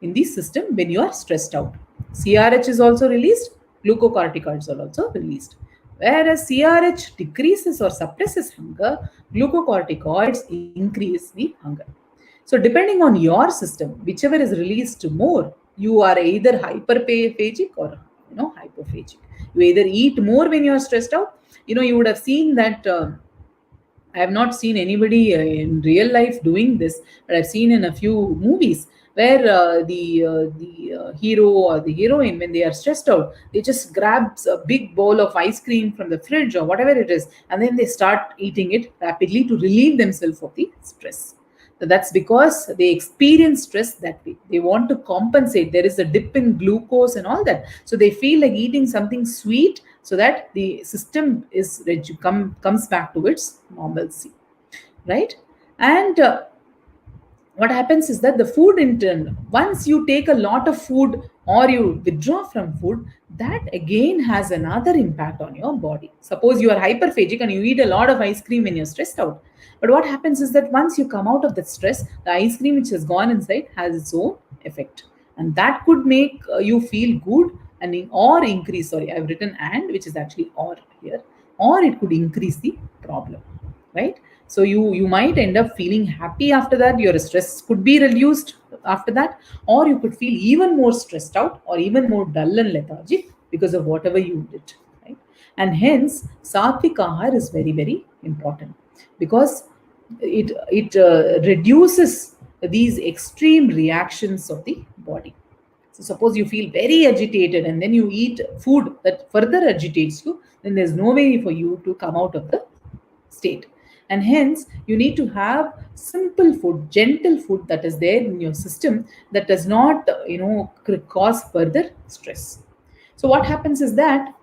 in the system when you are stressed out. CRH is also released, glucocorticoids are also released. Whereas CRH decreases or suppresses hunger, glucocorticoids increase the hunger. So, depending on your system, whichever is released more, you are either hyperphagic or hypophagic. You either eat more when you are stressed out. You would have seen that. I have not seen anybody in real life doing this, but I've seen in a few movies where the hero or the heroine, when they are stressed out, they just grabs a big bowl of ice cream from the fridge or whatever it is, and then they start eating it rapidly to relieve themselves of the stress. So that's because they experience stress that way. They want to compensate. There is a dip in glucose and all that. So they feel like eating something sweet so that the system comes back to its normalcy, right? And what happens is that the food in turn, once you take a lot of food or you withdraw from food, that again has another impact on your body. Suppose you are hyperphagic and you eat a lot of ice cream when you're stressed out. But what happens is that once you come out of that stress, the ice cream which has gone inside has its own effect. And that could make you feel good or increase, sorry, I've written and, which is actually or here, or it could increase the problem, right? So you might end up feeling happy after that. Your stress could be reduced after that, or you could feel even more stressed out or even more dull and lethargic because of whatever you did, right? And hence sattvic ahar is very, very important because it reduces these extreme reactions of the body. So suppose you feel very agitated and then you eat food that further agitates you, then there's no way for you to come out of the state. And hence, you need to have simple food, gentle food that is there in your system that does not, cause further stress. So what happens is that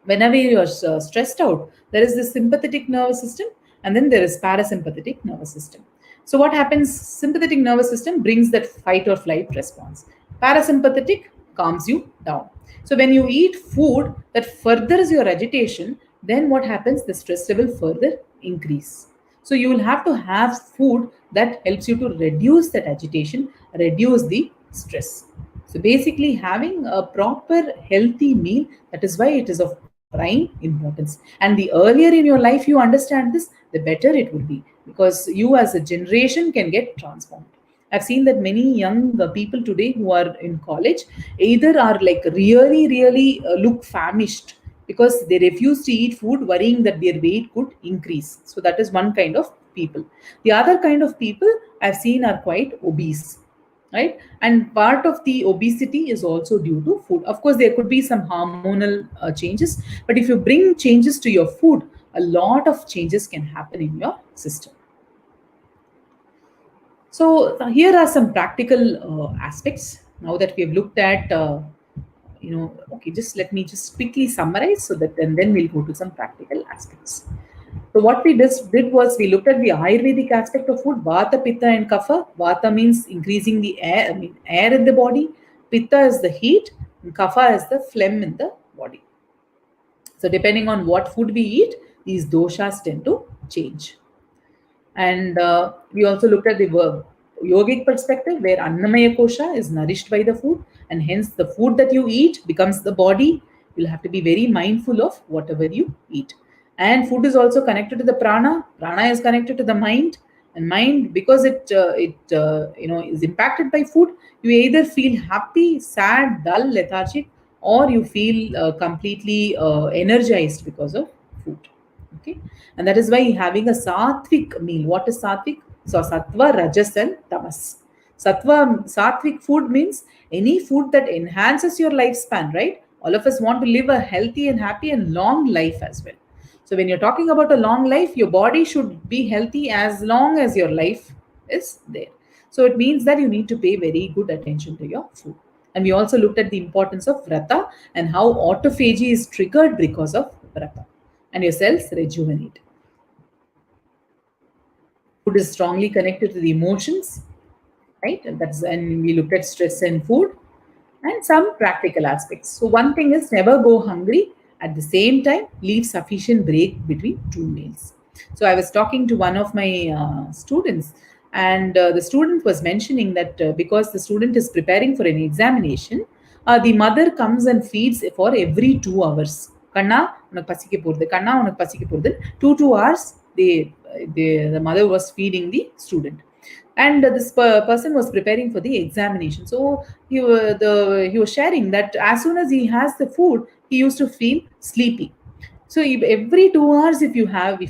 whenever you're stressed out, there is this sympathetic nervous system and then there is parasympathetic nervous system. So what happens? Sympathetic nervous system brings that fight or flight response. Parasympathetic calms you down. So when you eat food that furthers your agitation, then what happens? The stress level further increase. So you will have to have food that helps you to reduce that agitation, reduce the stress. So basically, having a proper healthy meal, that is why it is of prime importance. And the earlier in your life you understand this, the better it will be, because you as a generation can get transformed. I've seen that many young people today who are in college either are like really, really look famished because they refuse to eat food, worrying that their weight could increase. So that is one kind of people. The other kind of people I've seen are quite obese, right? And part of the obesity is also due to food. Of course there could be some hormonal changes, but if you bring changes to your food, a lot of changes can happen in your system. So here are some practical aspects now that we have looked at okay, just let me just quickly summarize so that and then we'll go to some practical aspects. So what we just did was we looked at the Ayurvedic aspect of food, Vata, Pitta and Kapha. Vata means increasing the air in the body. Pitta is the heat and Kapha is the phlegm in the body. So depending on what food we eat, these doshas tend to change. And we also looked at the yogic perspective where Annamaya Kosha is nourished by the food, and hence the food that you eat becomes the body. You'll have to be very mindful of whatever you eat. And food is also connected to the prana. Prana is connected to the mind, and mind, because it is impacted by food, you either feel happy, sad, dull, lethargic, or you feel completely energized because of food. Okay, and that is why having a sattvic meal. What is sattvic? So sattva, rajas, and tamas. Sattvic food means any food that enhances your lifespan, right? All of us want to live a healthy and happy and long life as well. So when you're talking about a long life, your body should be healthy as long as your life is there. So it means that you need to pay very good attention to your food. And we also looked at the importance of vrata and how autophagy is triggered because of vrata, and your cells rejuvenate. Food is strongly connected to the emotions, right? And that's, and we looked at stress and food and some practical aspects. So one thing is never go hungry. At the same time, leave sufficient break between two meals. So I was talking to one of my students, and the student was mentioning that because the student is preparing for an examination, the mother comes and feeds for every 2 hours. Kanna, உனக்கு பசிக்க போகுது. கண்ணா உனக்கு பசிக்க போகுது. 2 hours the mother was feeding the student, and this person was preparing for the examination. So he was sharing that as soon as he has the food, he used to feel sleepy. So if every 2 hours, if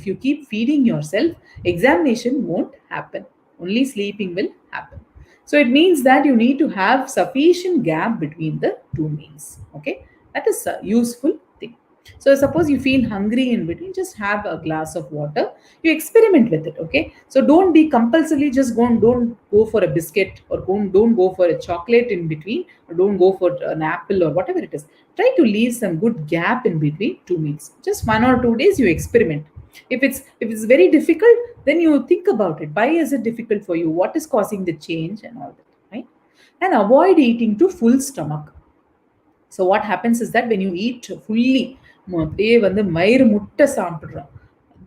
you keep feeding yourself, examination won't happen, only sleeping will happen. So it means that you need to have sufficient gap between the two meals. Okay, that is a useful thing. So suppose you feel hungry in between, just have a glass of water. You experiment with it. Okay, so don't be compulsively just don't go for a biscuit, or don't go for a chocolate in between, or don't go for an apple or whatever it is. Try to leave some good gap in between two meals. Just 1 or 2 days you experiment. If it's very difficult, then you think about it. Why is it difficult for you? What is causing the change and all that, right? And avoid eating to full stomach. So what happens is that when you eat fully, அப்படியே வந்து வயிறு முட்டை சாப்பிடுறோம்,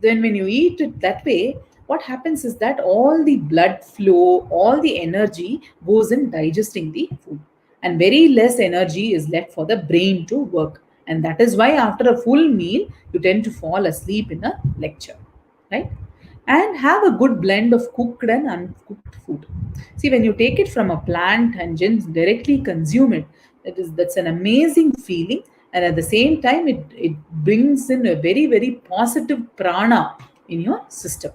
then when you eat it that way, what happens is that all the blood flow, all the energy goes in digesting the food, and very less energy is left for the brain to work. And that is why after a full meal you tend to fall asleep in a lecture, right? And have a good blend of cooked and uncooked food. See, when you take it from a plant and just directly consume it, that's an amazing feeling, and at the same time it brings in a very very positive prana in your system.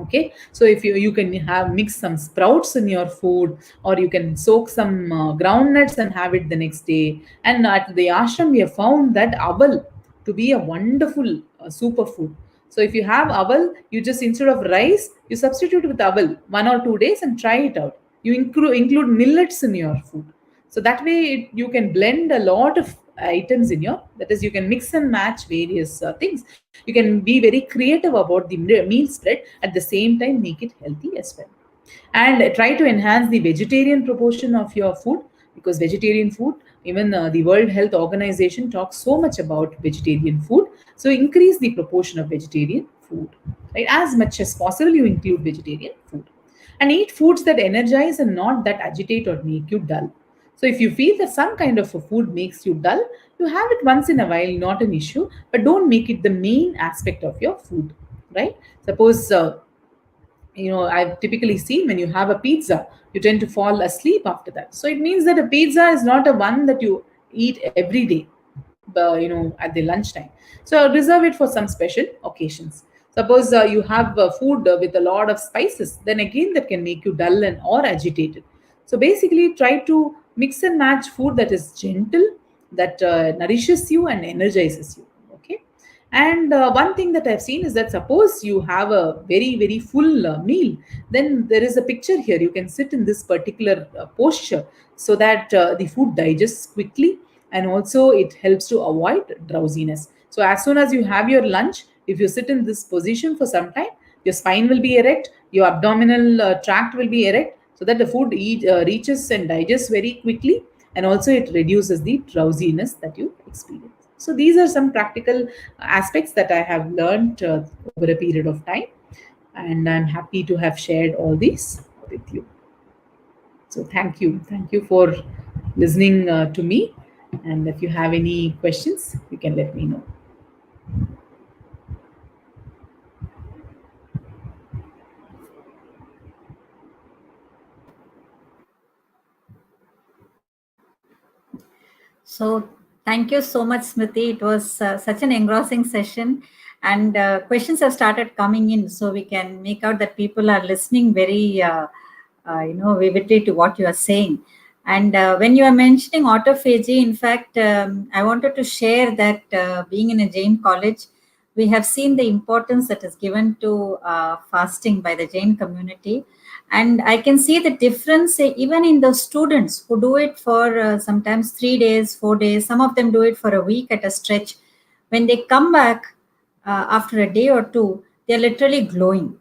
Okay, so if you can have mix some sprouts in your food, or you can soak some groundnuts and have it the next day. And at the ashram we have found that aval to be a wonderful superfood. So if you have aval, you just, instead of rice, you substitute with aval 1 or 2 days and try it out. You include millets in your food. So that way you can blend a lot of items in your, that is, you can mix and match various things. You can be very creative about the meal spread, at the same time make it healthy as well. And try to enhance the vegetarian proportion of your food, because vegetarian food, even the World Health Organization talks so much about vegetarian food. So increase the proportion of vegetarian food, right? As much as possible you include vegetarian food, and eat foods that energize and not that agitate or make you dull. So if you feel that some kind of a food makes you dull, you have it once in a while, not an issue, but don't make it the main aspect of your food, right? Suppose I've typically seen when you have a pizza, you tend to fall asleep after that. So it means that a pizza is not a one that you eat every day, at the lunchtime. So reserve it for some special occasions. Suppose you have food with a lot of spices, then again that can make you dull and or agitated. So basically try to mix and match food that is gentle, that nourishes you and energizes you. Okay. And one thing that I've seen is that suppose you have a very, very full meal, then there is a picture here. You can sit in this particular posture so that the food digests quickly, and also it helps to avoid drowsiness. So as soon as you have your lunch, if you sit in this position for some time, your spine will be erect, your abdominal tract will be erect, so that the food reaches and digests very quickly, and also it reduces the drowsiness that you experience. So these are some practical aspects that I have learned over a period of time, and I'm happy to have shared all these with you. So thank you for listening to me, and if you have any questions, you can let me know. So, thank you so much, Smriti. It was such an engrossing session. And questions have started coming in, so we can make out that people are listening very vividly to what you are saying. And when you are mentioning autophagy, in fact, I wanted to share that being in a Jain college, we have seen the importance that is given to fasting by the Jain community. And I can see the difference even in the students who do it for sometimes 3 days, 4 days. Some of them do it for a week at a stretch. When they come back after a day or two, they're literally glowing,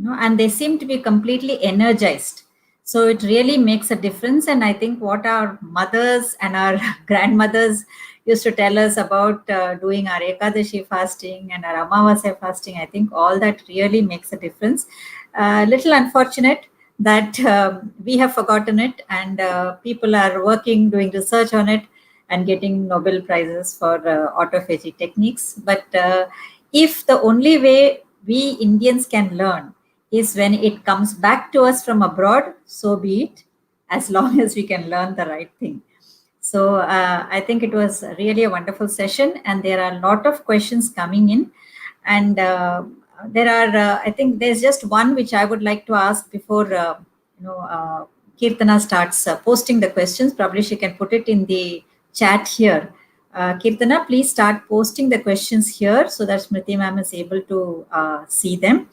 and they seem to be completely energized. So it really makes a difference. And I think what our mothers and our grandmothers used to tell us about doing our Ekadashi fasting and our Amavasya fasting, I think all that really makes a difference. Little unfortunate that we have forgotten it, and people are working, doing research on it, and getting Nobel Prizes for autophagy techniques. But if the only way we Indians can learn is when it comes back to us from abroad, so be it, as long as we can learn the right thing. So I think it was really a wonderful session, and there are a lot of questions coming in. And there are, I think there's just one which I would like to ask before, Kirtana starts posting the questions. Probably she can put it in the chat here. Kirtana, please start posting the questions here so that Smriti ma'am is able to see them.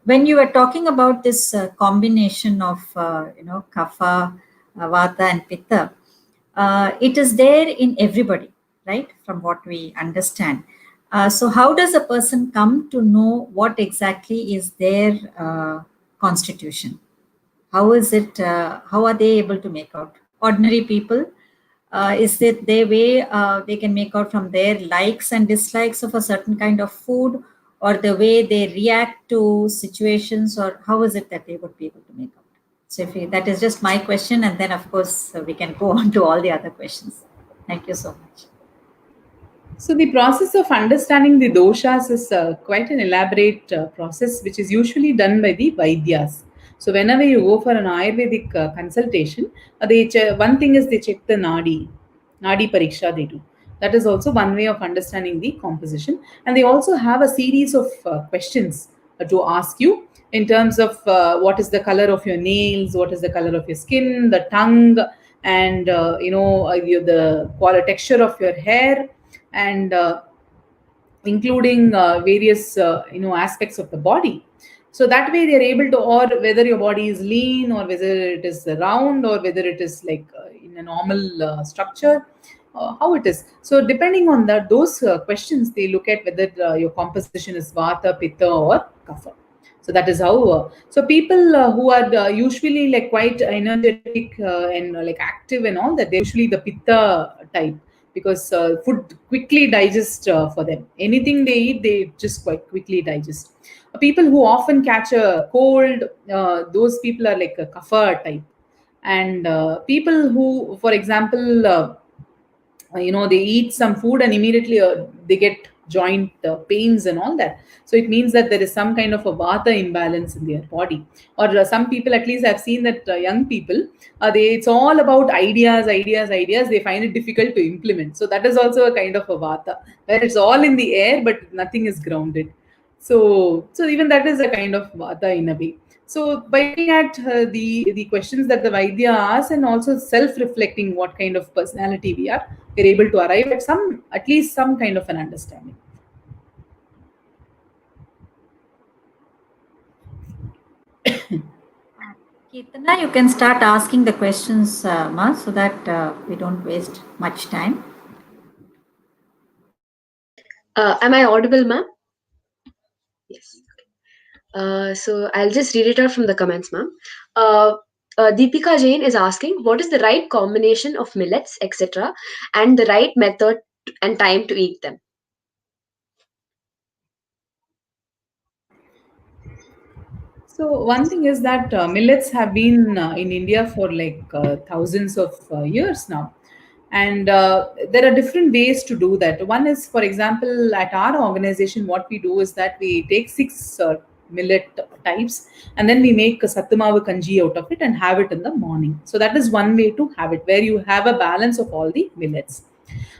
When you were talking about this combination of, kapha, vata, and pitta, it is there in everybody, right? From what we understand. So, how does a person come to know what exactly is their constitution? How is it? How are they able to make out? Ordinary people, is it their way they can make out from their likes and dislikes of a certain kind of food, or the way they react to situations, or how is it that they would be able to make out? So that is just my question, and then of course we can go on to all the other questions. Thank you so much. So the process of understanding the doshas is quite an elaborate process, which is usually done by the Vaidyas. So whenever you go for an Ayurvedic consultation, one thing is they check the nadi pariksha they do. That is also one way of understanding the composition, and they also have a series of questions to ask you in terms of what is the color of your nails, what is the color of your skin, the tongue, and the texture of your hair, and including various aspects of the body. So that way they're able to, or whether your body is lean, or whether it is round, or whether it is like in a normal structure, how it is. So depending on those questions, they look at whether your composition is vata, pitta, or kapha. So that is how so people who are usually like quite energetic and like active and all that, they're usually the pitta type, because food quickly digest for them. Anything they eat, they just quite quickly digest. People who often catch a cold, those people are like a kapha type. And people who, for example, they eat some food and immediately they get joint pains and all that. So it means that there is some kind of a vata imbalance in their body. Or some people, at least I've seen that young people, it's all about ideas. They find it difficult to implement. So that is also a kind of a vata, where it's all in the air but nothing is grounded. So even that is a kind of vata in a way. So by looking at the questions that the Vaidya asks, and also self-reflecting what kind of personality we are, we're able to arrive at at least some kind of an understanding. Kirtana, you can start asking the questions, Ma, so that we don't waste much time. Am I audible, ma'am? Yes. So I'll just read it out from the comments, ma'am. Deepika Jain is asking, what is the right combination of millets, etc., and the right method and time to eat them? So one thing is that millets have been in India for like thousands of years now, and there are different ways to do that. One is, for example, at our organization, what we do is that we take six millet types, and then we make a sattumavu kanji out of it and have it in the morning. So that is one way to have it, where you have a balance of all the millets.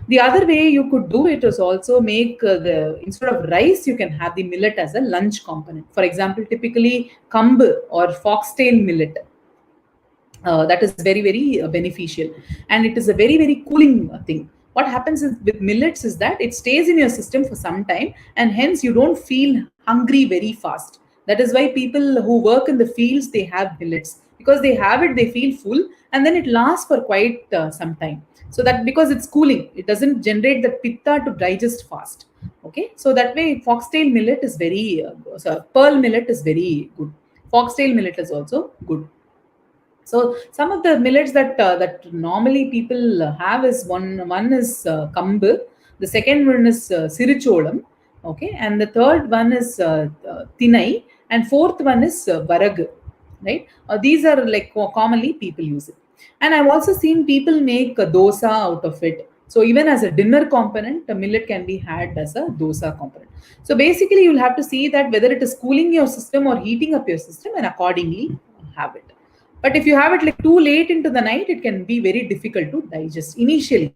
The other way you could do it is also make the instead of rice, you can have the millet as a lunch component. For example, typically kambu or foxtail millet, that is very very beneficial, and it is a very very cooling thing. What happens is with millets is that it stays in your system for some time, and hence you don't feel hungry very fast. That is why people who work in the fields, they have millets, because they have it, they feel full, and then it lasts for quite some time. So that, because it's cooling, it doesn't generate the pitta to digest fast. Okay, so that way foxtail millet is very pearl millet is very good. Foxtail millet is also good. So some of the millets that normally people have is one is kambu, the second one is siricholam, okay, and the third one is tinai, and fourth one is varag, right? These are like commonly people use it, and I've also seen people make dosa out of it. So even as a dinner component, a millet can be had as a dosa component. So basically, you'll have to see that whether it is cooling your system or heating up your system, and accordingly have it. But if you have it like too late into the night, it can be very difficult to digest initially.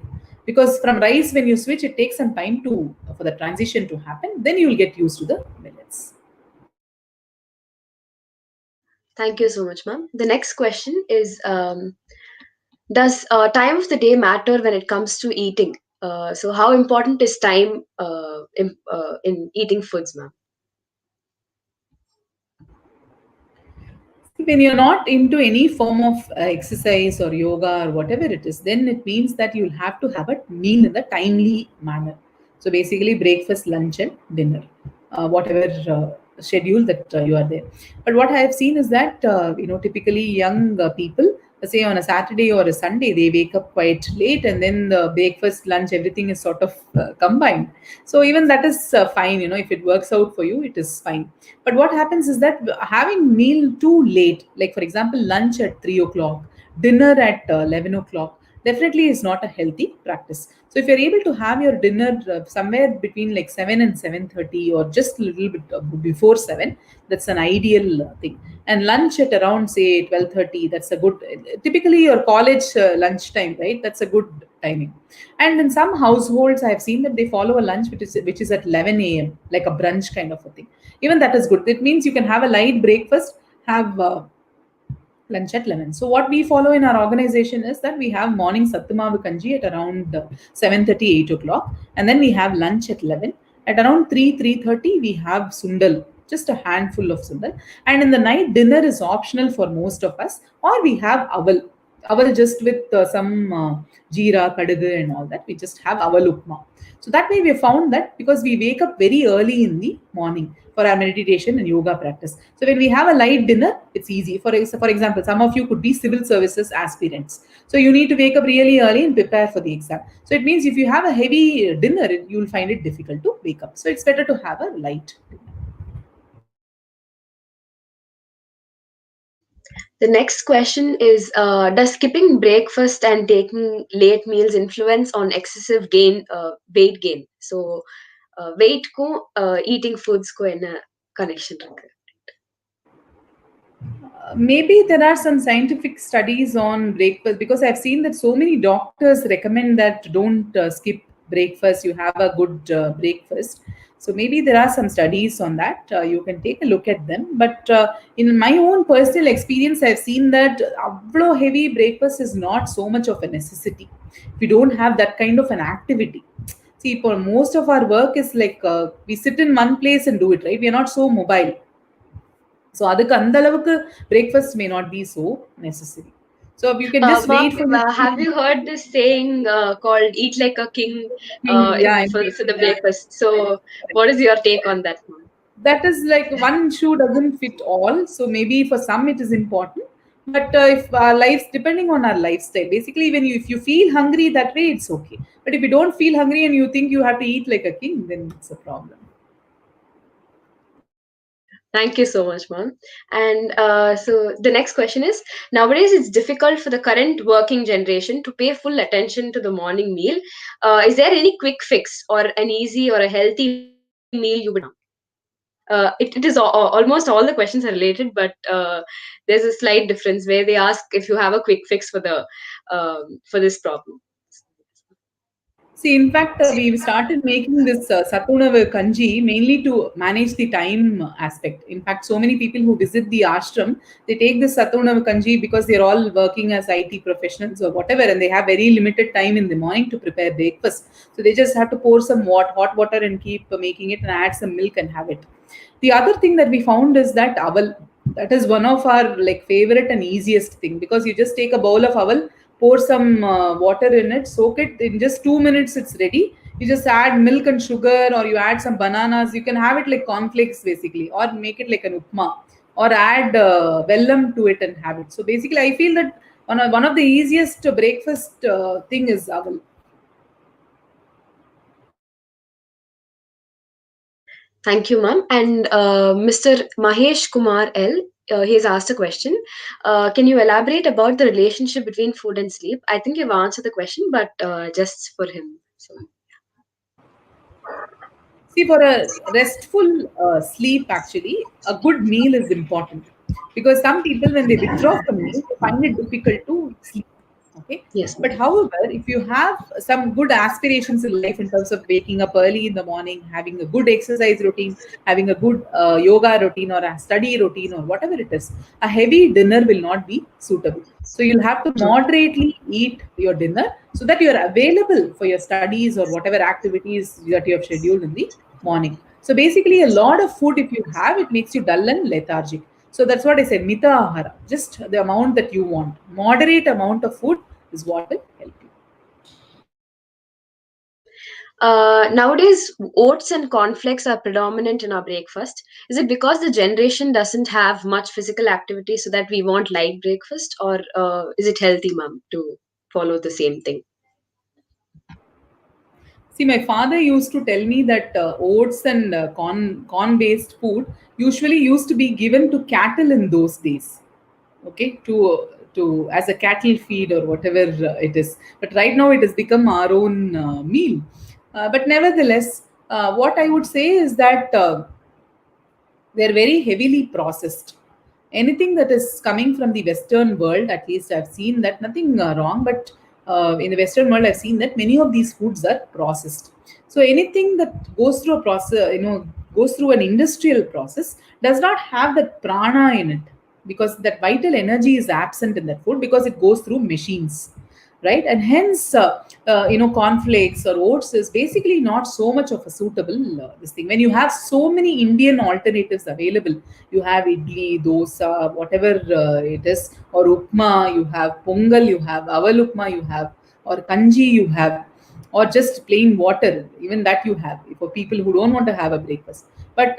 Because from rice, when you switch, it takes some time to for the transition to happen. Then you will get used to the millets. Thank you so much, ma'am. The next question is, does time of the day matter when it comes to eating? So how important is time in eating foods, ma'am? See, when you're not into any form of exercise or yoga or whatever it is, then it means that you'll have to have a meal in the timely manner. So basically, breakfast, lunch, and dinner, whatever schedule that you are there. But what I have seen is that typically young people, say on a Saturday or a Sunday, they wake up quite late, and then the breakfast, lunch, everything is sort of combined. So even that is fine. If it works out for you, it is fine. But what happens is that having meal too late, like for example, lunch at 3 o'clock, dinner at 11 o'clock, definitely is not a healthy practice. So if you're able to have your dinner somewhere between like 7 and 7:30, or just a little bit before 7, that's an ideal thing. And lunch at around say 12:30, that's a good. Typically, your college lunch time, right? That's a good timing. And in some households, I have seen that they follow a lunch which is at 11 a.m., like a brunch kind of a thing. Even that is good. It means you can have a light breakfast, have lunch at 11. So what we follow in our organization is that we have morning Sattumavu Kanji at around 7:30, 8 o'clock. And then we have lunch at 11. At around 3:30, we have sundal, just a handful of sundal. And in the night, dinner is optional for most of us. Or we have aval. Aval just with some jeera, kadugu and all that. We just have aval upma. So that way we have found that because we wake up very early in the morning for our meditation and yoga practice. So when we have a light dinner, it's easy. For example, some of you could be civil services aspirants. So you need to wake up really early and prepare for the exam. So it means if you have a heavy dinner, you'll find it difficult to wake up. So it's better to have a light dinner. The next question is, does skipping breakfast and taking late meals influence on excessive weight gain? So, weight ko eating foods ko enna connection இருக்கு? Maybe there are some scientific studies on breakfast, because I've seen that so many doctors recommend that don't skip breakfast. You have a good breakfast. So maybe there are some studies on that. You can take a look at them. But in my own personal experience, I've seen that avlo heavy breakfast is not so much of a necessity. We don't have that kind of an activity. See, for most of our work is like we sit in one place and do it, right? We are not so mobile. So அதுக்கு அந்த அளவுக்கு breakfast may not be so necessary. So you can just Ma'am, wait for your have you heard this saying called "Eat like a king" yeah, for the breakfast? So, what is your take on that, ma'am? that is like one shoe doesn't fit all. So maybe for some it is important. But if our lives, depending on our lifestyle, basically when if you feel hungry that way, it's okay. But if you don't feel hungry and you think you have to eat like a king, then it's a problem. Thank you so much, ma'am. And so the next question is, nowadays it's difficult for the current working generation to pay full attention to the morning meal. Is there any quick fix or an easy or a healthy meal you would recommend, ma'am? It is almost all the questions are related, but there's a slight difference where they ask if you have a quick fix for the for this problem. See, in fact, we started making this Satunav Kanji mainly to manage the time aspect. In fact, so many people who visit the ashram, they take this Satunav Kanji because they're all working as IT professionals or whatever, and they have very limited time in the morning to prepare breakfast. So they just have to pour some hot water and keep making it and add some milk and have it. The other thing that we found is that aval, that is one of our like favorite and easiest thing, because you just take a bowl of aval, pour some water in it, soak it in just 2 minutes, it's ready. You just add milk and sugar, or you add some bananas. You can have it like cornflakes basically, or make it like an upma, or add vellam to it and have it. So basically, I feel that one of the easiest breakfast thing is aval. Thank you, ma'am. And Mr. Mahesh Kumar L. He has asked a question. Can you elaborate about the relationship between food and sleep? I think you've answered the question, but just for him. So, See, for a restful sleep, actually, a good meal is important, because some people, when they withdraw from meal, they find it difficult to sleep. Okay, yes, but ma'am. however, if you have some good aspirations in life in terms of waking up early in the morning, having a good exercise routine, having a good yoga routine or a study routine or whatever it is, a heavy dinner will not be suitable. So you'll have to True. moderately eat your dinner so that you're available for your studies or whatever activities that you have scheduled in the morning. So basically, a lot of food, if you have, it makes you dull and lethargic. So that's what I said, mita ahara, just the amount that you want. Moderate amount of food is what will help you. Nowadays, oats and cornflakes are predominant in our breakfast. Is it because the generation doesn't have much physical activity, so that we want light breakfast, or is it healthy, ma'am, to follow the same thing? See, my father used to tell me that oats and corn based food usually used to be given to cattle in those days. Okay, to as a cattle feed or whatever it is. But right now it has become our own meal. But nevertheless, what I would say is that they're very heavily processed. Anything that is coming from the Western world, at least I've seen that, nothing wrong, but in the Western world, I've seen that many of these foods are processed. So anything that goes through a process, goes through an industrial process, does not have that prana in it, because that vital energy is absent in that food because it goes through machines, right? And hence, cornflakes or oats is basically not so much of a suitable this thing. When you have so many Indian alternatives available, you have idli, dosa, whatever it is, or upma, you have pongal, you have aval upma, you have, or kanji, you have, or just plain water, even that you have for people who don't want to have a breakfast. But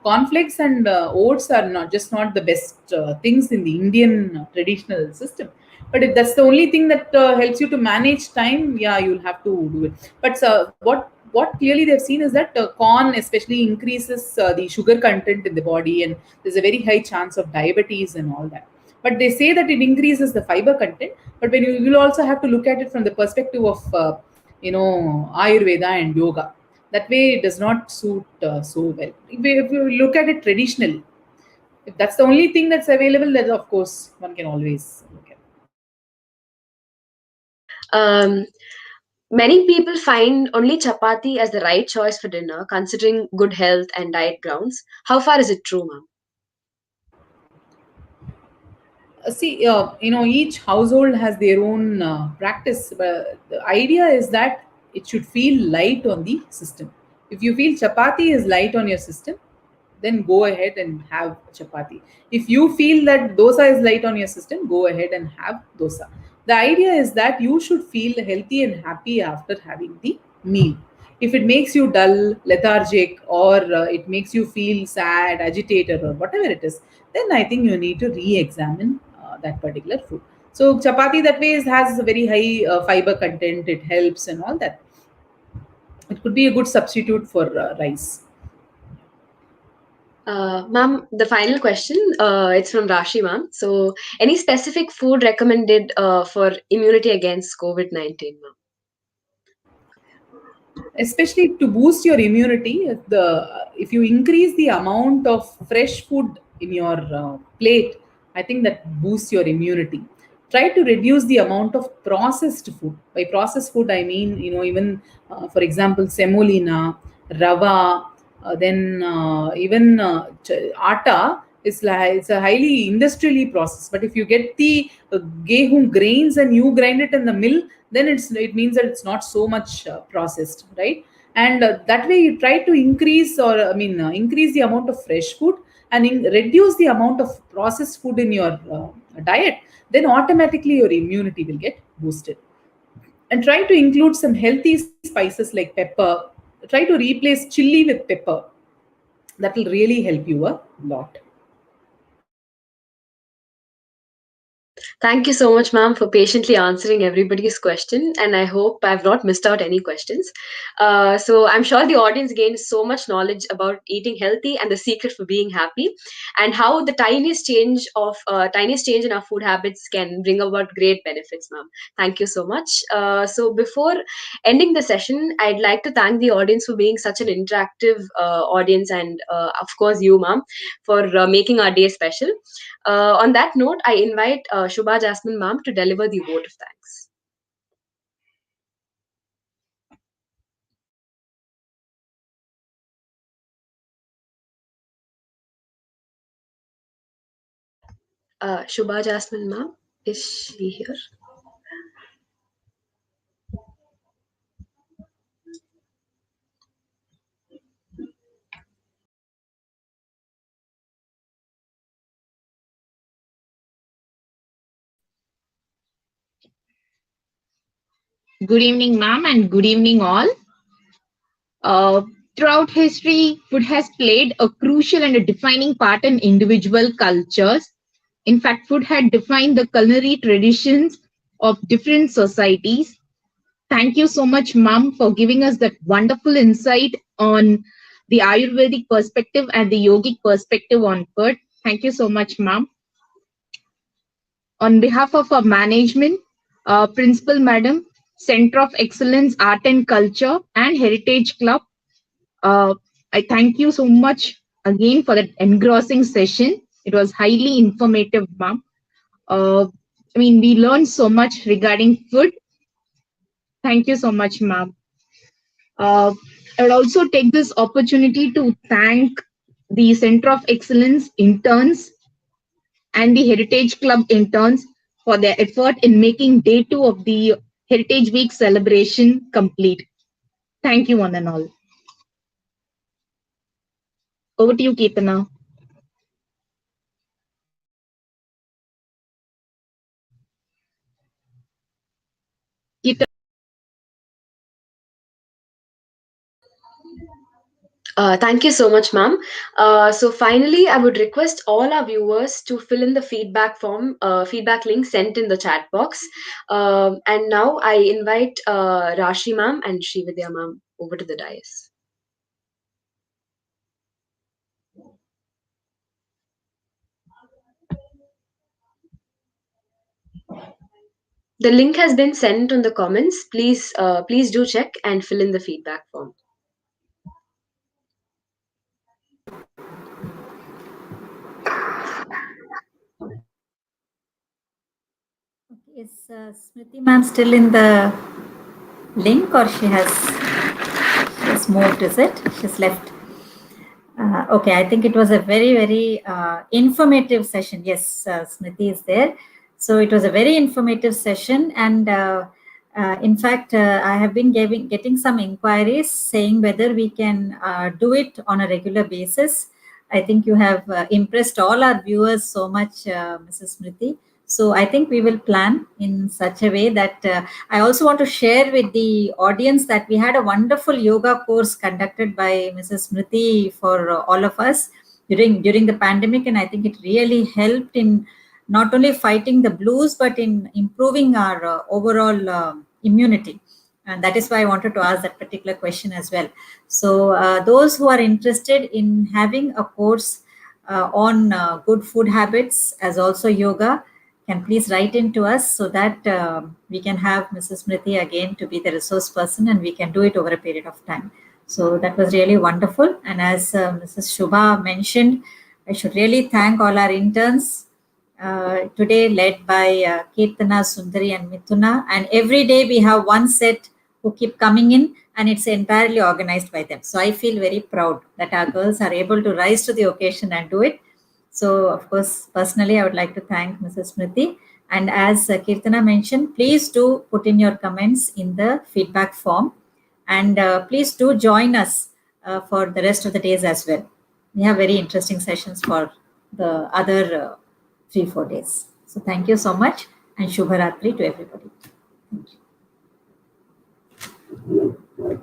cornflakes and oats are not the best things in the Indian traditional system. But if that's the only thing that helps you to manage time, yeah, you'll have to do it. But what clearly they've seen is that corn especially increases the sugar content in the body, and there's a very high chance of diabetes and all that. But they say that it increases the fiber content. But when you will also have to look at it from the perspective of Ayurveda and yoga. That way, it does not suit so well. If you look at it traditionally, if that's the only thing that's available, then of course one can always look at it. Um, Many people find only chapati as the right choice for dinner, considering good health and diet grounds. How far is it true, ma'am? See, each household has their own practice, but the idea is that it should feel light on the system. If you feel chapati is light on your system, then go ahead and have chapati. If you feel that dosa is light on your system, go ahead and have dosa. The idea is that you should feel healthy and happy after having the meal. If it makes you dull, lethargic, or it makes you feel sad, agitated, or whatever it is, then I think you need to re-examine that particular food. So chapati that way has a very high fiber content. It helps and all that. It could be a good substitute for rice. Ma'am, the final question, it's from Rashi, ma'am. So, any specific food recommended for immunity against COVID-19, ma'am? Especially to boost your immunity, the if you increase the amount of fresh food in your plate, I think that boosts your immunity. try to reduce the amount of processed food. By processed food, I mean, even for example, semolina, rava, then even atta is like it's a highly industrially processed. But if you get the gehum grains and you grind it in the mill, then it means that it's not so much processed, right? And that way you try to increase, or increase the amount of fresh food, and reduce the amount of processed food in your diet, then automatically your immunity will get boosted. And try to include some healthy spices like pepper. Try to replace chili with pepper. That will really help you a lot. Thank you so much, ma'am, for patiently answering everybody's question. And I hope I've not missed out any questions. So I'm sure the audience gained so much knowledge about eating healthy and the secret for being happy, and how the tiniest change in our food habits can bring about great benefits, ma'am. Thank you so much. So before ending the session, I'd like to thank the audience for being such an interactive audience, and of course you, ma'am, for making our day special. On that note, I invite Shubha Jasmine ma'am to deliver the vote of thanks. Shubha Jasmine ma'am, is she here? Good evening, ma'am, and good evening, all. Uh, Throughout history, food has played a crucial and a defining part in individual cultures. In fact, food had defined the culinary traditions of different societies. Thank you so much, ma'am, for giving us that wonderful insight on the Ayurvedic perspective and the yogic perspective on food. Thank you so much, ma'am. On behalf of our management, Principal Madam, Center of Excellence Art and Culture and Heritage Club, uh, I thank you so much again for that engrossing session. It was highly informative, ma'am. We learned so much regarding food. Thank you so much, ma'am. Uh, I would also take this opportunity to thank the Center of Excellence interns and the Heritage Club interns for their effort in making day 2 of the Heritage Week celebration complete. Thank you, one and all. Over to you, Ketana. Thank you so much, ma'am. So finally, I would request all our viewers to fill in the feedback form, feedback link sent in the chat box. And now I invite Rashi ma'am and Srividya ma'am over to the dais. The link has been sent on the comments. Please do check and fill in the feedback form. Is Smriti ma'am still in the link, or she has moved? Is it? She's left. Okay, I think it was a very, very informative session. Yes, Smriti is there. So it was a very informative session. And in fact, I have been getting some inquiries saying whether we can do it on a regular basis. I think you have impressed all our viewers so much, Mrs. Smriti. So I think we will plan in such a way that I also want to share with the audience that we had a wonderful yoga course conducted by Mrs. Smriti for all of us during the pandemic, and I think it really helped in not only fighting the blues but in improving our overall immunity. And that is why I wanted to ask that particular question as well. So those who are interested in having a course on good food habits as also yoga, can please write in to us so that we can have Mrs. Smriti again to be the resource person, and we can do it over a period of time. So that was really wonderful. And as Mrs. Shubha mentioned, I should really thank all our interns today led by Kirtana, Sundari, and Mithuna. And every day we have one set who keep coming in, and it's entirely organized by them. So I feel very proud that our girls are able to rise to the occasion and do it. So, of course, personally, I would like to thank Mrs. Smriti. And as Kirtana mentioned, please do put in your comments in the feedback form. And please do join us for the rest of the days as well. We have very interesting sessions for the other 3-4 days. So thank you so much, and Shubharatri to everybody. Thank you.